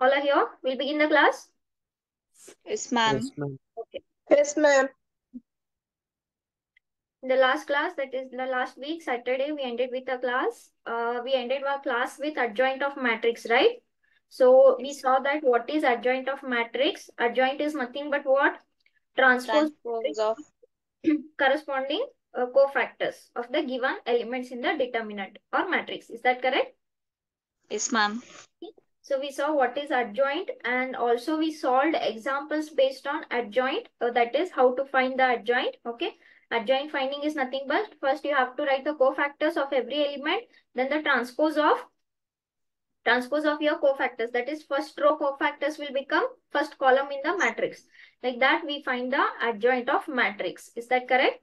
All are here? We'll begin the class. Yes, ma'am. Yes, ma'am. Okay. Yes, ma'am. In the last class, that is the last week, Saturday, we ended with a class. We ended our class with adjoint of matrix, right? So we saw that what is adjoint of matrix? Adjoint is nothing but what? Transpose Transpose of corresponding cofactors of the given elements in the determinant or matrix. Is that correct? yes, ma'am. So we saw what is adjoint, and also we solved examples based on adjoint. That is how to find the adjoint. Okay. Adjoint finding is nothing but first you have to write the cofactors of every element, then the transpose of your cofactors. That is first row cofactors will become first column in the matrix. Like that we find the adjoint of matrix. Is that correct?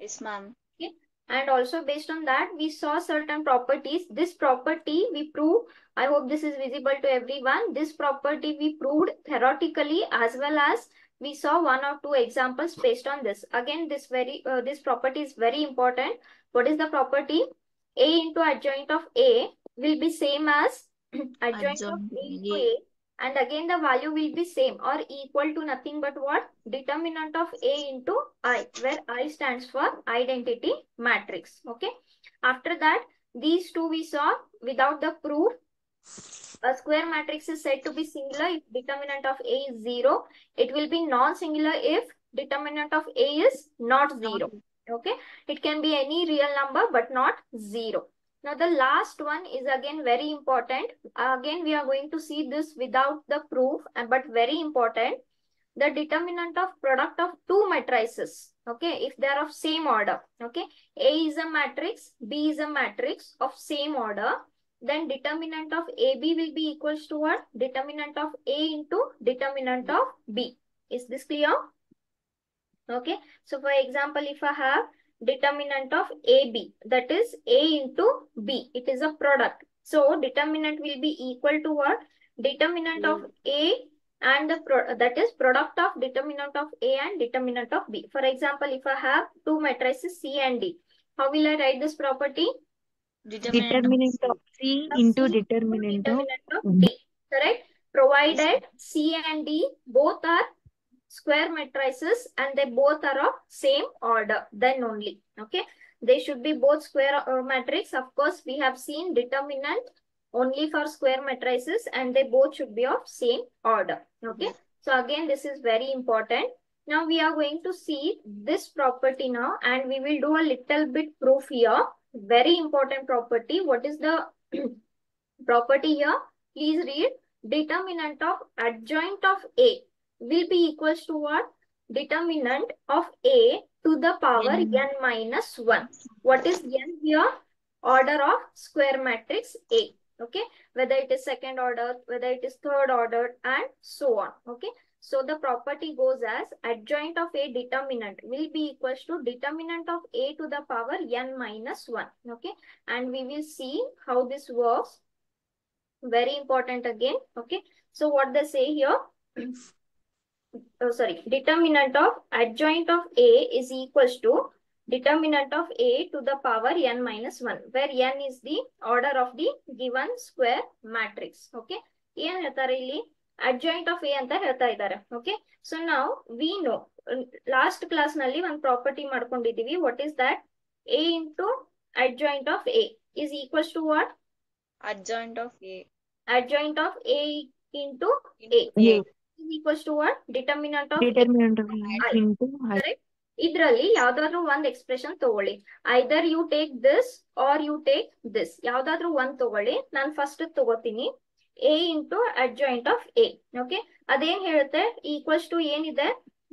Yes, ma'am. Okay. And also based on that, we saw certain properties. This property we proved, I hope this is visible to everyone. This property we proved theoretically as well as we saw one or two examples based on this. Again, this property is very important. What is the property? A into adjoint of A will be same as adjoint of Adjoint A into A. A. And again, the value will be same or equal to nothing but what? Determinant of A into I, where I stands for identity matrix. Okay. After that, these two we saw without the proof. A square matrix is said to be singular if determinant of A is 0. It will be non-singular if determinant of A is not 0. Okay. It can be any real number but not 0. Now the last one is again very important. Again, we are going to see this without the proof, but very important. The determinant of product of two matrices. Okay. If they are of same order. Okay. A is a matrix, B is a matrix of same order. Then determinant of AB will be equals to what? Determinant of A into determinant of B. Is this clear? Okay. So for example, if I have determinant of AB, that is A into B, it is a product. So determinant will be equal to what? Determinant of A and that is product of determinant of A and determinant of B. For example, if I have two matrices C and D, how will I write this property? Determinant of C C into into determinant of D. Correct? Provided Yes. C and D both are square matrices and they both are of same order, then only. Okay. They should be both square matrix. Of course, we have seen determinant only for square matrices and they both should be of same order. Okay. So again, this is very important. Now we are going to see this property now and we will do a little bit proof here. Very important property. What is the property here? Please read. Determinant of adjoint of A will be equals to what? Determinant of A to the power n minus 1. What is n here? Order of square matrix A. Okay. Whether it is second order, whether it is third order and so on. Okay. So the property goes as adjoint of A determinant will be equals to determinant of A to the power n minus 1. Okay. And we will see how this works. Very important again. Okay. So what they say here, determinant of adjoint of A is equals to determinant of A to the power n minus 1, where n is the order of the given square matrix. Okay. ಏನ್ ಹೇಳ್ತಾರೆ ಇಲ್ಲಿ adjoint of A ಅಂತ ಹೇಳ್ತಾ ಇದ್ದಾರೆ. Okay. So now we know last class ನಲ್ಲಿ ಒಂದು property ಮಾಡ್ಕೊಂಡಿದೀವಿ. What is that? A into adjoint of A is equals to what? Adjoint of A. Adjoint of A into A is equals to what? Determinant of determinant of I. into I. Correct? ಇದರಲ್ಲಿ ಯಾವ್ದಾದ್ರು ಒಂದು expression ತಗೊಳ್ಳಿ. Either you take this or you take this. ಯಾವ್ದಾದ್ರು ಒಂದ್ ತಗೊಳ್ಳಿ. ನಾನು first ತಗೋತೀನಿ A into adjoint of A. Okay. ಅದೇನ್ ಹೇಳುತ್ತೆ? ಈಕ್ವಲ್ಸ್ ಟು ಏನಿದೆ?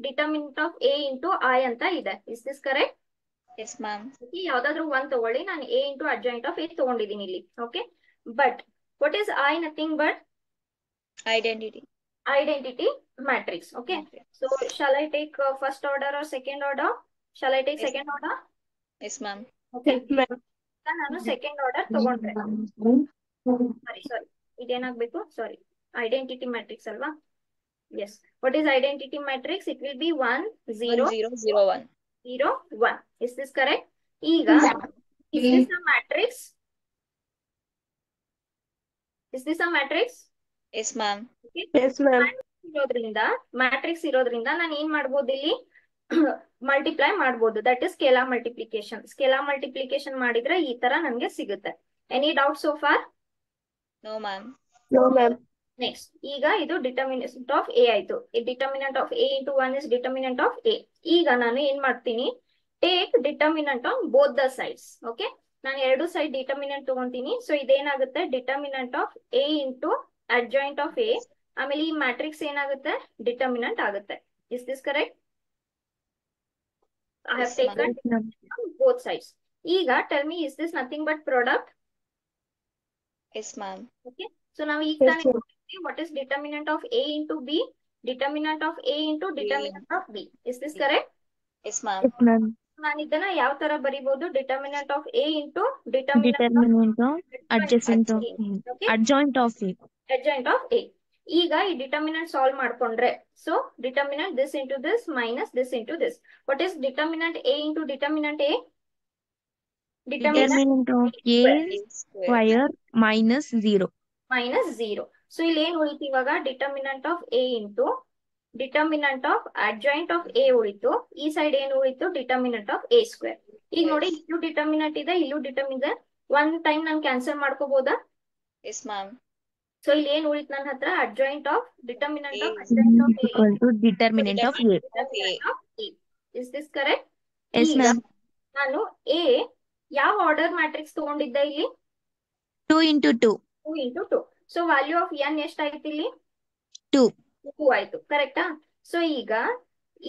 Determinant of A into I ಅಂತ ಇದೆ. Is this correct? Yes, ma'am. ಯಾವ್ದಾದ್ರು ಒಂದ್ ತಗೊಳ್ಳಿ. ನಾನು A into adjoint of A ತಗೊಂಡಿದ್ದೀನಿ ಇಲ್ಲಿ. Okay. But what is I? Nothing but identity matrix. Okay. So shall I take first order or second order? Shall I take second order? Yes, ma'am. Okay. Yes, ma'am. ನಾನು second order ತಗೊಂಡ್ರೆ sorry ಇದೇನಾಗ್ಬೇಕು sorry identity matrix ಅಲ್ವಾ yes what is identity matrix it will be 1 0 0 0 1 0 1 is this correct ಈಗ is this a matrix? Is this a matrix? Yes, ma'am. Yes, ma'am. Matrix ಇರೋದ್ರಿಂದ ನಾನು ಏನ್ ಮಾಡ್ಬೋದು ಇಲ್ಲಿ ಮಲ್ಟಿಪ್ಲೈ ಮಾಡ್ಬೋದು. That is scalar multiplication. Scalar multiplication ಮಾಡಿದ್ರೆ ಈ ತರ ನಮ್ಗೆ ಸಿಗುತ್ತೆ. Any doubt so far? No, ma'am. No, ma'am. Next, ಈಗ ಇದು ಡಿಟರ್ಮಿನೆಂಟ್ ಆಫ್ ಎ ಆಯ್ತು. Determinant of A into 1 is determinant of A. ಈಗ ನಾನು ಏನ್ ಮಾಡ್ತೀನಿ, take determinant on both the sides. Okay, ನಾನು ಎರಡು ಸೈಡ್ ಡಿಟರ್ಮಿನೆಂಟ್ ತಗೊಂತೀನಿ. ಸೊ ಇದೇನಾಗುತ್ತೆ, determinant of A into adjoint of A. ಆಮೇಲೆ ಈ ಮ್ಯಾಟ್ರಿಕ್ಸ್ ಏನಾಗುತ್ತೆ, ಡಿಟರ್ಮಿನೆಂಟ್ ಆಗುತ್ತೆ. Is this correct? I have Yes, taken ma'am. both sides. ಈಗ tell me, is this nothing but product? Yes, ma'am. Okay, so now ಈಗ Yes, ತಾನೇ ma'am. what is determinant of A into B? Determinant of A into determinant of B. Is this correct? Yes, ma'am. Yes, ma'am. ನಾನು ಇದನ್ನ ಯಾವ ತರ ಬರಿಬಹುದು? Determinant of A into determinant Determinant of adjacent of A. A. Okay, Adjoint of A. adjoint of A. ಈಗ ಈ determinant solve ಮಾಡ್ಕೊಂಡ್ರೆ, so determinant this into this minus this into this. What is determinant A into determinant A? Determinant of A square minus 0. Minus 0. So ಇಲ್ಲಿ ಏನ್ ಉಳಿತು ಇವಾಗ? Determinant of A into determinant of adjoint of A ಉಳಿತು. ಈ side ಏನು ಉಳಿತು? Determinant of A square. ಈಗ ನೋಡಿ, ಇಲ್ಲೂ ಡಿಟರ್ಮಿನೆಂಟ್ ಇದೆ, ಇಲ್ಲೂ ಡಿಟರ್ಮಿನೆಂಟ್. ಒನ್ ಟೈಮ್ ನಾನು ಕ್ಯಾನ್ಸಲ್ ಮಾಡ್ಕೋಬಹುದಾ? Yes, ma'am. ಸೊ ಇಲ್ಲಿ ಏನ್ ಉಳಿತು ನನ್ನ ಹತ್ರ? Adjoint of determinant of A adjoint of A Equal to determinant of A. Is this correct? Yes, ಈಗ ma'am. ನಾನು ಎ ಯಾವ ಆರ್ಡರ್ ಮ್ಯಾಟ್ರಿಕ್ಸ್ ತಗೊಂಡಿದ್ದೆ ಇಲ್ಲಿ? 2 into 2. 2 into 2. So value of N ಎಷ್ಟಾಯ್ತು ಇಲ್ಲಿ? 2. 2 ಆಯ್ತು, ಕರೆಕ್ಟಾ? ಸೊ ಈಗ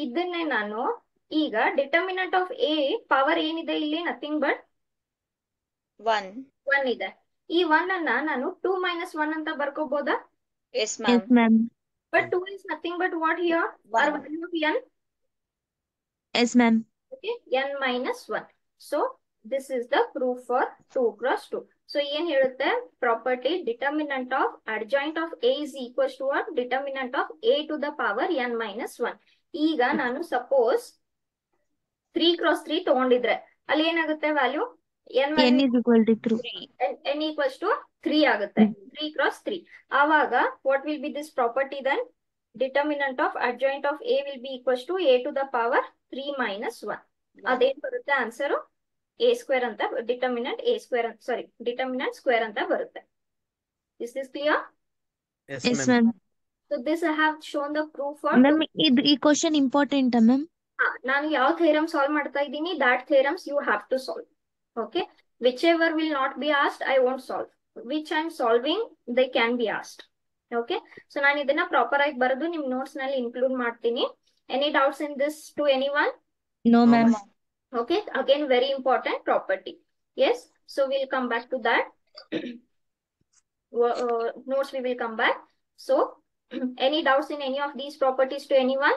ಇದನ್ನೇ ನಾನು ಈಗ ಡಿಟರ್ಮಿನೆಂಟ್ ಆಫ್ ಎ ಪವರ್ ಏನಿದೆ ಇಲ್ಲಿ? Nothing but 1. 1 ಇದೆ. ಈ 1 ಅನ್ನ ನಾನು 2 minus 1 ಅಂತ ಬರ್ಕೋಬಹುದಾ? Yes, ma'am. Yes, ma'am. But 2 is nothing but what here? Our 1. value of n. Yes, ma'am. Okay, n minus 1. So this is the proof for 2 cross 2. So ಏನ್ ಹೇಳುತ್ತೆ? Property determinant of adjoint of A is equals to what? Determinant of A to the power n minus 1. ಈಗ ನಾನು suppose 3 cross 3 ತಗೊಂಡಿದ್ರೆ ಅಲ್ಲಿ ಏನಾಗುತ್ತೆ value? N is equal to 3. 3. n equals to 3 ಆಗುತ್ತೆ. 3 cross 3. ಆವಾಗ what will be this property then? Determinant of adjoint of A will be equals to A to the power 3 minus 1. ಅದೇನ್ ಬರುತ್ತೆ answer? A square ಅಂತ, determinant A square, sorry determinant square ಅಂತ ಬರುತ್ತೆ. Is this clear? Yes, ma'am. So this I have shown the proof for Ma'am, ಈ question important, ma'am. ನಾನು ಯಾವ theorem solve ಮಾಡ್ತಾ ಇದ್ದೀನಿ, that theorems you have to solve. Okay, whichever will not be asked I won't solve. Which I am solving they can be asked. Okay, so ನಾನು ಇದನ್ನ proper ಆಗಿ ಬರೆದು ನಿಮ್ notes ನಲ್ಲಿ ಇನ್ಕ್ಲೂಡ್ ಮಾಡ್ತೀನಿ. Any doubts in this to anyone? No, ma'am. Okay, again very important property. Yes, so we'll come back to that. Notes we will come back. So any doubts in any of these properties to anyone?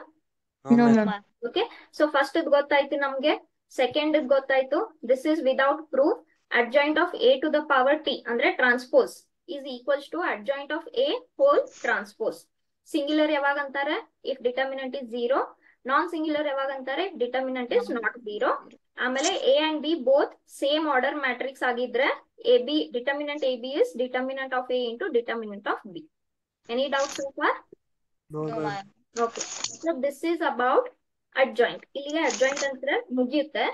No, ma'am. Okay, so first ಇದ್ ಗೊತ್ತಾಯ್ತು ನಮ್ಗೆ. Second ಇದ್ ಗೊತ್ತಾಯ್ತು. This is without proof. Adjoint of A to the power T ಅಂದ್ರೆ transpose is equals to adjoint of A whole transpose. Singular ಯಾವಾಗ ಅಂತಾರೆ? If determinant is 0. Non singular ಯಾವಾಗ ಅಂತಾರೆ? If determinant is not 0. ಆಮೇಲೆ A and B both same order matrix ಆಗಿದ್ರೆ AB determinant AB is determinant of A into determinant of B. Any doubts so far? No, ma'am. Okay, so this is about adjoint. ಇಲ್ಲಿಗೆ adjoint ಅಂದ್ರೆ ಮುಗಿಯುತ್ತೆ.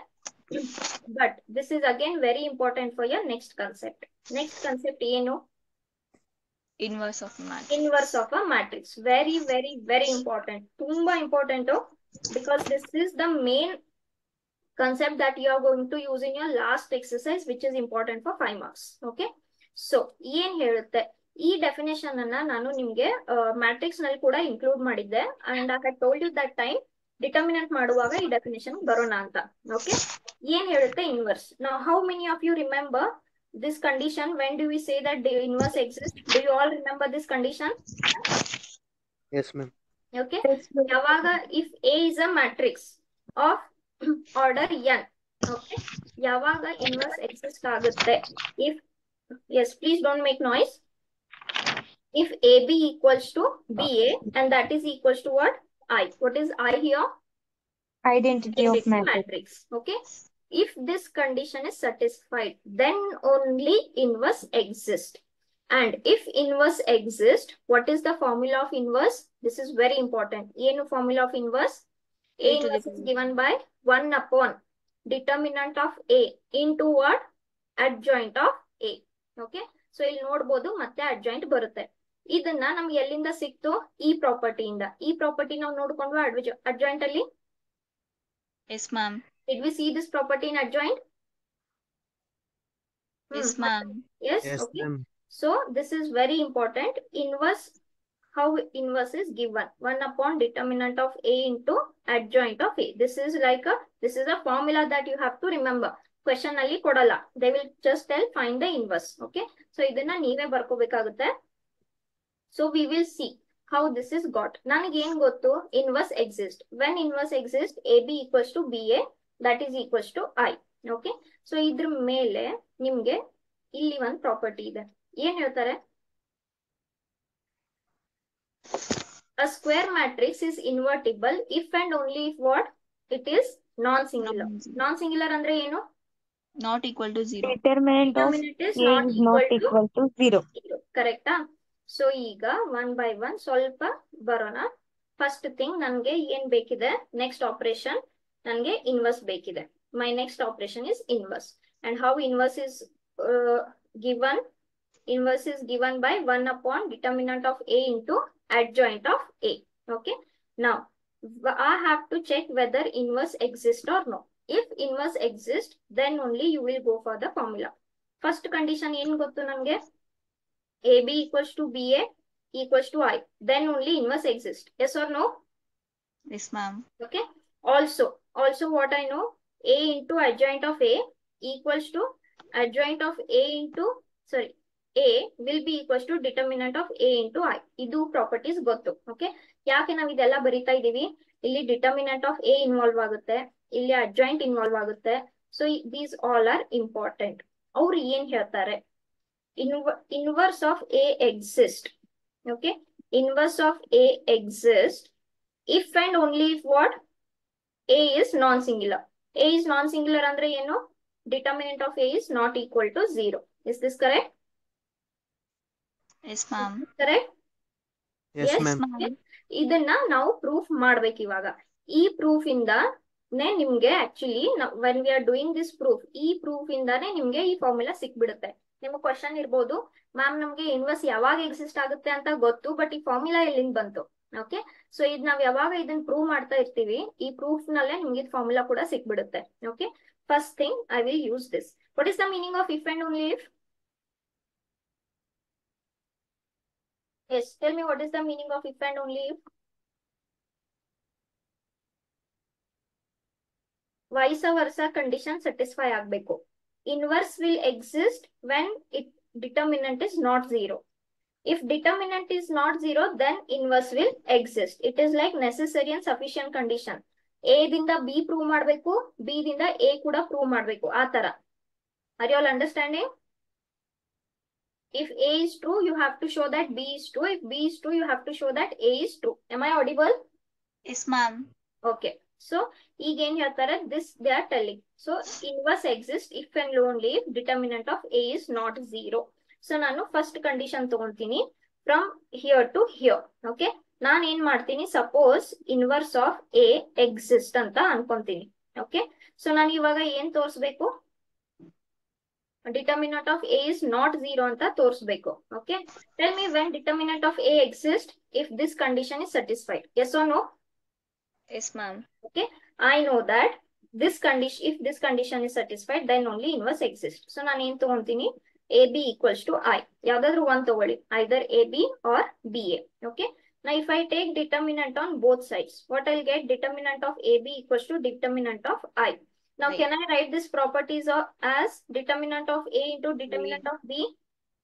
But this is again very important for your next concept. Next concept ಏನು? Inverse of matrix. Inverse of a matrix. Very, very, very important. ತುಂಬಾ important because this is the main concept that you are going to use in your last exercise, which is important for 5 marks. Okay, so ಏನ್ ಹೇಳುತ್ತೆ? ಈ definition ಅನ್ನ ನಾನು ನಿಮ್ಗೆ matrix ನಲ್ಲಿ ಕೂಡ include ಮಾಡಿದ್ದೆ. And I had told you that time determinant ಮಾಡುವಾಗ ಈ ಡೆಫಿನೇಷನ್ ಬರೋಣ ಅಂತ. ಓಕೆ, ಏನ್ ಹೇಳುತ್ತೆ inverse? Now how many of you remember this condition? When do we say that the inverse exists? Do you all remember this condition? Yes, ma'am. Okay, yawaga if A is a matrix of order n, okay, yawaga inverse exists agutte? If, yes, please don't make noise. If AB equals to BA and that is equals to what? I. What is I here? Identity of matrix. Okay, if this condition is satisfied, then only inverse exists. And if inverse exists, what is the formula of inverse? This is very important. ಏನು formula of inverse? A A to the inverse is power. given by 1 upon determinant of A into what? Adjoint of A. Okay. So ಇಲ್ಲಿ ನೋಡ್ಬೋದು ಮತ್ತೆ adjoint ಬರುತ್ತೆ. ಇದನ್ನ ನಮ್ಗೆ ಎಲ್ಲಿಂದ ಸಿಕ್ತು? ಈ ಪ್ರಾಪರ್ಟಿಯಿಂದ. ಈ ಪ್ರಾಪರ್ಟಿ ನಾವು ನೋಡ್ಕೊಂಡ್ವಾ ಅಡ್ಜಾಯಿಂಟ್ ಅಲ್ಲಿ. Yes, ma'am. Did we see this property in adjoint? Yes, ma'am. Yes. Yes, Okay. ma'am. So this is very important. Inverse, how inverse is given? 1 upon determinant of A into adjoint of A. This is a formula that you have to remember. Question ಅಲ್ಲಿ ಕೊಡಲ್ಲ. They will just tell find the inverse. Okay. So ಇದನ್ನ ನೀವೇ ಬರ್ಕೋಬೇಕಾಗುತ್ತೆ. So we will see how this is got. ನನಗೆ ಏನ್ ಗೊತ್ತು? Inverse exist. When inverse exist, AB equals to BA, that is equals to I. Okay. So ಇದ್ರ ಮೇಲೆ ನಿಮ್ಗೆ ಇಲ್ಲಿ ಒಂದು ಪ್ರಾಪರ್ಟಿ ಇದೆ. ಏನ್ ಹೇಳ್ತಾರೆ? A square matrix is invertible if and only if what? It is non-singular. Non-singular ಅಂದ್ರೆ ಏನು? Not equal to 0. Determinant of Determinant is A not is not equal to 0. ಕರೆಕ್ಟಾ? ಸೊ ಈಗ 1 by 1 ಸ್ವಲ್ಪ ಬರೋಣ. ಫಸ್ಟ್ ಥಿಂಗ್ ನನ್ಗೆ ಏನ್ ಬೇಕಿದೆ? Next operation ನನ್ಗೆ ಇನ್ವರ್ಸ್ ಬೇಕಿದೆ. My next operation is inverse. And how inverse is given? Inverse is given by 1 upon determinant of A into adjoint of A. Okay. Now, I have to check whether inverse exists or no. If inverse exists, then only you will go for the formula. First condition ಏನು ಗೊತ್ತು ನನ್ಗೆ? AB equals to BA equals to I. Then only inverse exists. Yes or no? Yes, ma'am. Okay. Also what I know? A into adjoint of A equals to adjoint of A into, sorry, A will be equals to determinant of A into I. ಇದು properties ಗೊತ್ತು. Okay. ಯಾಕೆ ನಾವು ಇದೆಲ್ಲ ಬರಿತಾ ಇದೀವಿ? ಇಲ್ಲಿ determinant of A involve ಆಗುತ್ತೆ, ಇಲ್ಲಿ ಅಡ್ಜಾಯಿಂಟ್ ಇನ್ವಾಲ್ವ್ ಆಗುತ್ತೆ. So these all are important. ಅವ್ರು ಏನ್ ಹೇಳ್ತಾರೆ? Inverse of A exist. Okay. Inverse of A exist if and only if what? A is non-singular. A is non-singular ಅಂದ್ರೆ ಏನು? Determinant of A is not equal to 0. Is this correct? Yes, ma'am. Correct? Yes, ma'am. ಇದನ್ನ ನಾವು proof ಮಾಡ್ಬೇಕು ಇವಾಗ. ಈ proof ಇಂದಾನೆ ನಿಮ್ಗೆ actually when we are doing this proof, ಈ ಪ್ರೂಫ್ ಇಂದಾನೆ ನಿಮ್ಗೆ ಈ ಫಾರ್ಮುಲಾ ಸಿಕ್ಬಿಡುತ್ತೆ. ನಿಮ್ಗೆ ಕ್ವಶನ್ ಇರ್ಬೋದು, ಮ್ಯಾಮ್ ನಮ್ಗೆ ಇನ್ವರ್ಸ್ ಯಾವಾಗ ಎಕ್ಸಿಸ್ಟ್ ಆಗುತ್ತೆ ಅಂತ ಗೊತ್ತು, ಬಟ್ ಈ ಫಾರ್ಮುಲಾ ಎಲ್ಲಿಂದ ಬಂತು? ಓಕೆ. ಸೊ ಇದು ನಾವ್ ಯಾವಾಗ ಇದನ್ನ ಪ್ರೂವ್ ಮಾಡ್ತಾ ಇರ್ತೀವಿ, ಈ ಪ್ರೂಫ್ ನಲ್ಲೇ ನಿಮ್ಗೆ ಫಾರ್ಮುಲಾ ಕೂಡ ಸಿಕ್ಬಿಡುತ್ತೆ. Okay. First thing I will use this. What is the meaning of if and only if? Yes, tell me what is the meaning of if and only if? Vice versa condition satisfy ಆಗಬೇಕು. Inverse will exist when determinant is not 0. If determinant is not 0, then inverse will exist. It is like necessary and sufficient condition. A ದಿಂದ B prove ಮಾಡಬೇಕು, B ದಿಂದ A ಕೂಡ prove ಮಾಡಬೇಕು. ಆ ತರ. Are you all understanding? If A is true, you have to show that B is true. If B is true, you have to show that A is true. Am I audible? Yes, ma'am. Okay. So, ಈಗ ಏನ್ ಹೇಳ್ತಾರೆ? This they are telling. So, inverse exists if and only if determinant of A is not 0. So, ನಾನು first condition ತಗೊಂತೀನಿ from here to here. Okay. ನಾನು ಏನ್ ಮಾಡ್ತೀನಿ? Suppose inverse of A exist ಅಂತ ಅನ್ಕೊಂತೀನಿ. Okay. So, ನಾನು ಇವಾಗ ಏನ್ ತೋರಿಸ್ಬೇಕು? Determinant of A is not 0 ಅಂತ ತೋರಿಸ್ಬೇಕು. Okay. Tell me when determinant of A exists if this condition is satisfied. Yes or no? Yes, ma'am. Okay. I know that this condition, if this condition is satisfied, then only inverse exists. So ನಾನು ಏನ್ ತಗೊಂತೀನಿ? AB equals to I. ಯಾವ್ದಾದ್ರು one ತಗೊಳ್ಳಿ. Either AB or BA. Okay. Now if I take determinant on both sides, what I'll get? Determinant of AB equals to determinant of I. Now, Right. can I write this properties as determinant of A into determinant of B?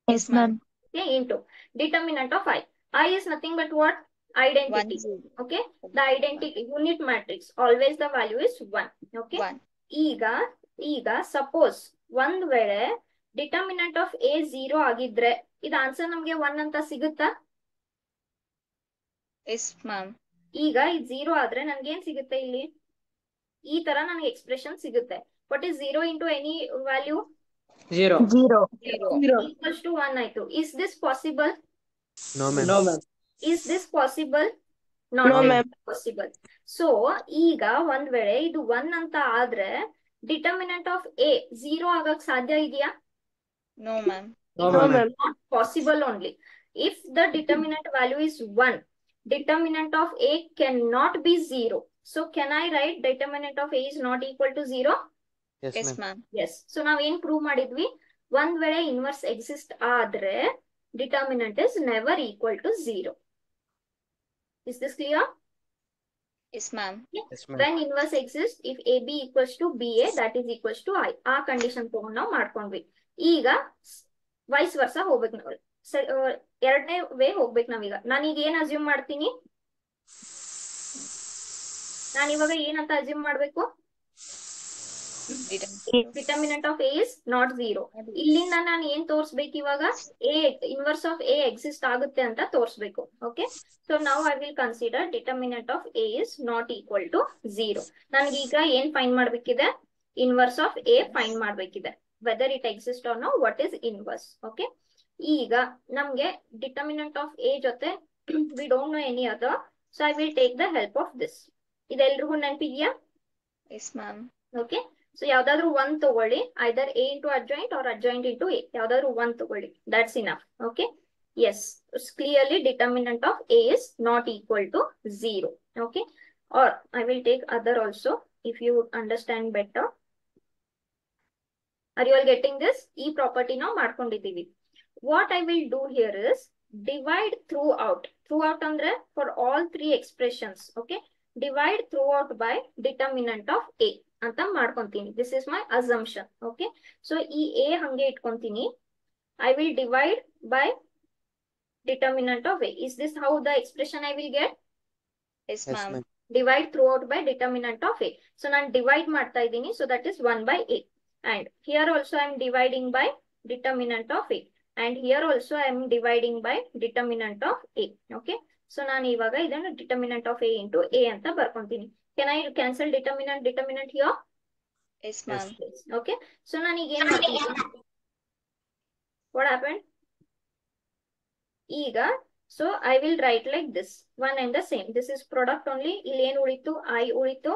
Yes, ma'am. Okay, into determinant of I. I is nothing but what? Identity. 1, 0. Okay, the identity unit matrix. Always the value is 1. Okay. 1. ಈಗ suppose ಒಂದ್ ವೇಳೆ determinant of A 0 ಆಗಿದ್ರೆ ಇದು answer ನಮ್ಗೆ 1 ಅಂತ ಸಿಗುತ್ತಾ? Yes, ma'am. ಈಗ ಇದು 0 ಆದ್ರೆ ನನ್ಗೆ ಏನ್ ಸಿಗುತ್ತೆ ಇಲ್ಲಿ? ಈ ತರ ನನಗೆ ಎಕ್ಸ್ಪ್ರೆಷನ್ ಸಿಗುತ್ತೆ. What is 0 into any value? 0. 0. 0. Equals to 1 ಆಯ್ತು. Is this possible? No, ma'am. No, ma'am. Is this possible? Not No, ma'am. possible. So ಈಗ ಒಂದ್ ವೇಳೆ ಇದು 1 ಅಂತ ಆದ್ರೆ ಡಿಟರ್ಮಿನೆಂಟ್ ಆಫ್ ಎ 0 ಆಗಕ್ ಸಾಧ್ಯ ಇದೆಯಾ? No, ma'am. No, No, ma'am. ma'am. Not possible only. If the determinant value is 1, determinant of a cannot be 0. So can I write determinant of a is not equal to 0? Yes, Yes, ma'am. ma'am. Yes. So ನಾವ್ ಏನ್ prove ಮಾಡಿದ್ವಿ? ಒಂದ್ ವೇಳೆ inverse exist ಆದ್ರೆ determinant is never equal to 0. Is this clear? Yes, ma'am. Yes, ma'am. When inverse exists, if AB equals to BA, that is equals to I. ಆ condition ತಗೊಂಡ್ ನಾವು ಮಾಡ್ಕೊಂಡ್ವಿ. ಈಗ ವೈಸ್ ವರ್ಸ ಹೋಗ್ಬೇಕು ನಾವು. ಎರಡನೇ ವೇ ಹೋಗ್ಬೇಕು ನಾವೀಗ. ನಾನೀಗ ಏನ್ ಅಸ್ಯೂಮ್ ಮಾಡ್ತೀನಿ? ನಾನು ಇವಾಗ ಏನಂತ ಅಸ್ಯೂಮ್ ಮಾಡ್ಬೇಕು? Determinant of A is not 0. ಇಲ್ಲಿಂದ ನಾನು ಏನ್ ತೋರ್ಸ್ಬೇಕು ಇವಾಗ? A inverse of A exist ಆಗುತ್ತೆ ಅಂತ ತೋರ್ಸ್ಬೇಕು. ಓಕೆ, ಸೊ ನಾವು I will consider determinant of A is not equal to 0. ನನ್ಗೀಗ ಏನ್ ಫೈಂಡ್ ಮಾಡ್ಬೇಕಿದೆ? ಇನ್ವರ್ಸ್ ಆಫ್ ಎ ಫೈಂಡ್ ಮಾಡ್ಬೇಕಿದೆ. Whether it exist or no, what is inverse. Okay, ಈಗ ನಮ್ಗೆ ಡಿಟರ್ಮಿನೆಂಟ್ ಆಫ್ ಎ ಜೊತೆ we don't know any other, so I will take the help of this. ಇದೆಲ್ರಿಗೂ ನೆನಪಿದ್ಯಾ? Yes, ma'am. Okay, so ಯಾವ್ದಾದ್ರು ಒಂದ್ ತಗೊಳ್ಳಿ, either A into adjoint or adjoint into A, ಯಾವ್ದಾದ್ರು ಒಂದ್ ತಗೊಳ್ಳಿ. That's enough. Okay, yes, clearly determinant of A is not equal to 0. Okay, or I will take other also if you understand better. Are you all getting this? ಈ property ನಾವು ಮಾಡ್ಕೊಂಡಿದ್ದೀವಿ. What I will do here is divide through out. Through out ಅಂದ್ರೆ for all 3 expressions. Okay, divide through out by determinant of A ಅಂತ ಮಾಡ್ಕೊಂತೀನಿ. This is my assumption. Okay, so ಈ A ಹಂಗೆ ಇಟ್ಕೊಂತೀನಿ. I will divide by determinant of A. Is this how the expression I will get? Yes, Yes, ma'am. ma'am. Divide throughout by determinant of a. So ನಾನು divide ಮಾಡ್ತಾ ಇದ್ದೀನಿ. So that is 1 by a. And here also I am dividing by determinant of a. And here also I am dividing by determinant of a. Okay. So ನಾನು ಇವಾಗ ಇದನ್ನು determinant of a into a ಅಂತ ಬರ್ಕೊಂತೀನಿ. Can I cancel determinant here? Yes, ma'am. Yes. Okay. So ನಾನು ಈಗ ಏನ್ ಮಾಡ್ತೀನಿ? What happened? ಈಗ so I will write like this, one and the same. This is product only. ಇಲ್ಲಿ ಏನ್ ಉಳಿತು? I ಉಳಿತು.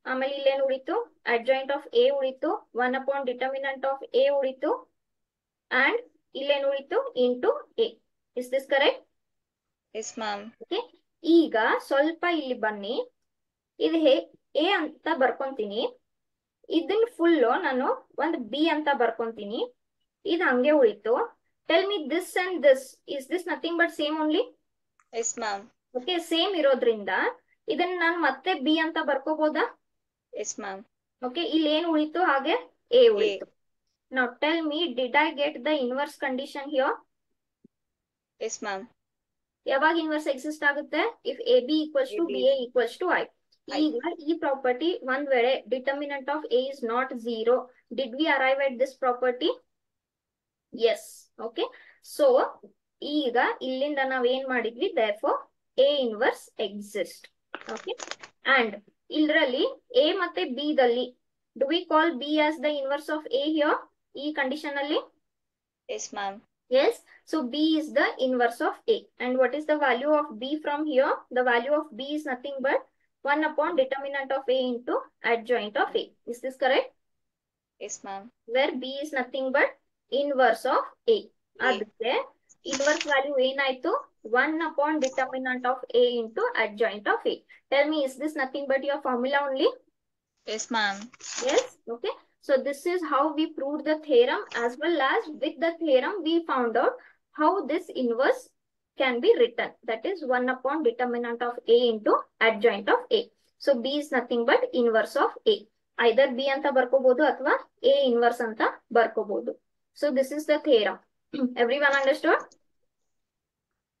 ಆಮೇಲೆ ಇಲ್ಲಿ ಏನ್ ಉಳಿತು? Adjoint of a ಉಳಿತು. 1 upon determinant of a ಉಳಿತು. And ಇಲ್ಲಿ ಏನ್ ಉಳಿತು? Into a. Is this correct? Yes, ma'am. Okay. ಈಗ ಸ್ವಲ್ಪ ಇಲ್ಲಿ ಬನ್ನಿ. ಇದು a ಅಂತ ಬರ್ಕೊಂತೀನಿ. ಇದನ್ನ ಫುಲ್ ನಾನು ಒಂದು b ಅಂತ ಬರ್ಕೊಂತೀನಿ. ಇದು ಹಂಗೆ ಉಳಿತು. Tell me this and this. Is this nothing but same only? Yes, ma'am. Okay, same ಇರೋದ್ರಿಂದ ಇದನ್ನ ನಾನು ಮತ್ತೆ b ಅಂತ ಬರ್ಕೋಬಹುದಾ? Yes, ma'am. Okay, ಇಲ್ಲಿ ಏನ್ ಉಳಿತು? ಹಾಗೆ a ಉಳಿತು. Now tell me, did I get the inverse condition here? Yes, ma'am. ಯಾವಾಗ ಇನ್ವರ್ಸ್ ಎಕ್ಸಿಸ್ಟ್ ಆಗುತ್ತೆ? If ab equals to ba equals to I. ಈಗ ಈ ಪ್ರಾಪರ್ಟಿ ಒಂದ್ ವೇಳೆ determinant of a is not 0, did we arrive at this property? Yes. Okay, so ಈಗ ಇಲ್ಲಿಂದ ನಾವ್ ಏನ್ ಮಾಡಿದ್ವಿ? Therefore a inverse exist. Okay, and ಇದ್ರಲ್ಲಿ a ಮತ್ತೆ b ದಲ್ಲಿ do we call b as the inverse of a here? ಈ condition ಅಲ್ಲಿ? Yes, ma'am. Yes. So b is the inverse of a. And what is the value of b from here? The value of b is nothing but 1 upon determinant of a into adjoint of a. Is this correct? Yes, ma'am. Where b is nothing but inverse of a. ಅದಕ್ಕೆ inverse value ಏನಾಯ್ತು? 1 upon determinant of a into adjoint of a. Tell me, is this nothing but your formula only? Yes, ma'am. Yes. Okay. So this is how we proved the theorem, as well as with the theorem we found out how this inverse can be written. That is 1 upon determinant of a into adjoint of a. So b is nothing but inverse of a. Either b anta barkobodu athwa a inverse anta barkobodu. So this is the theorem. Everyone understood?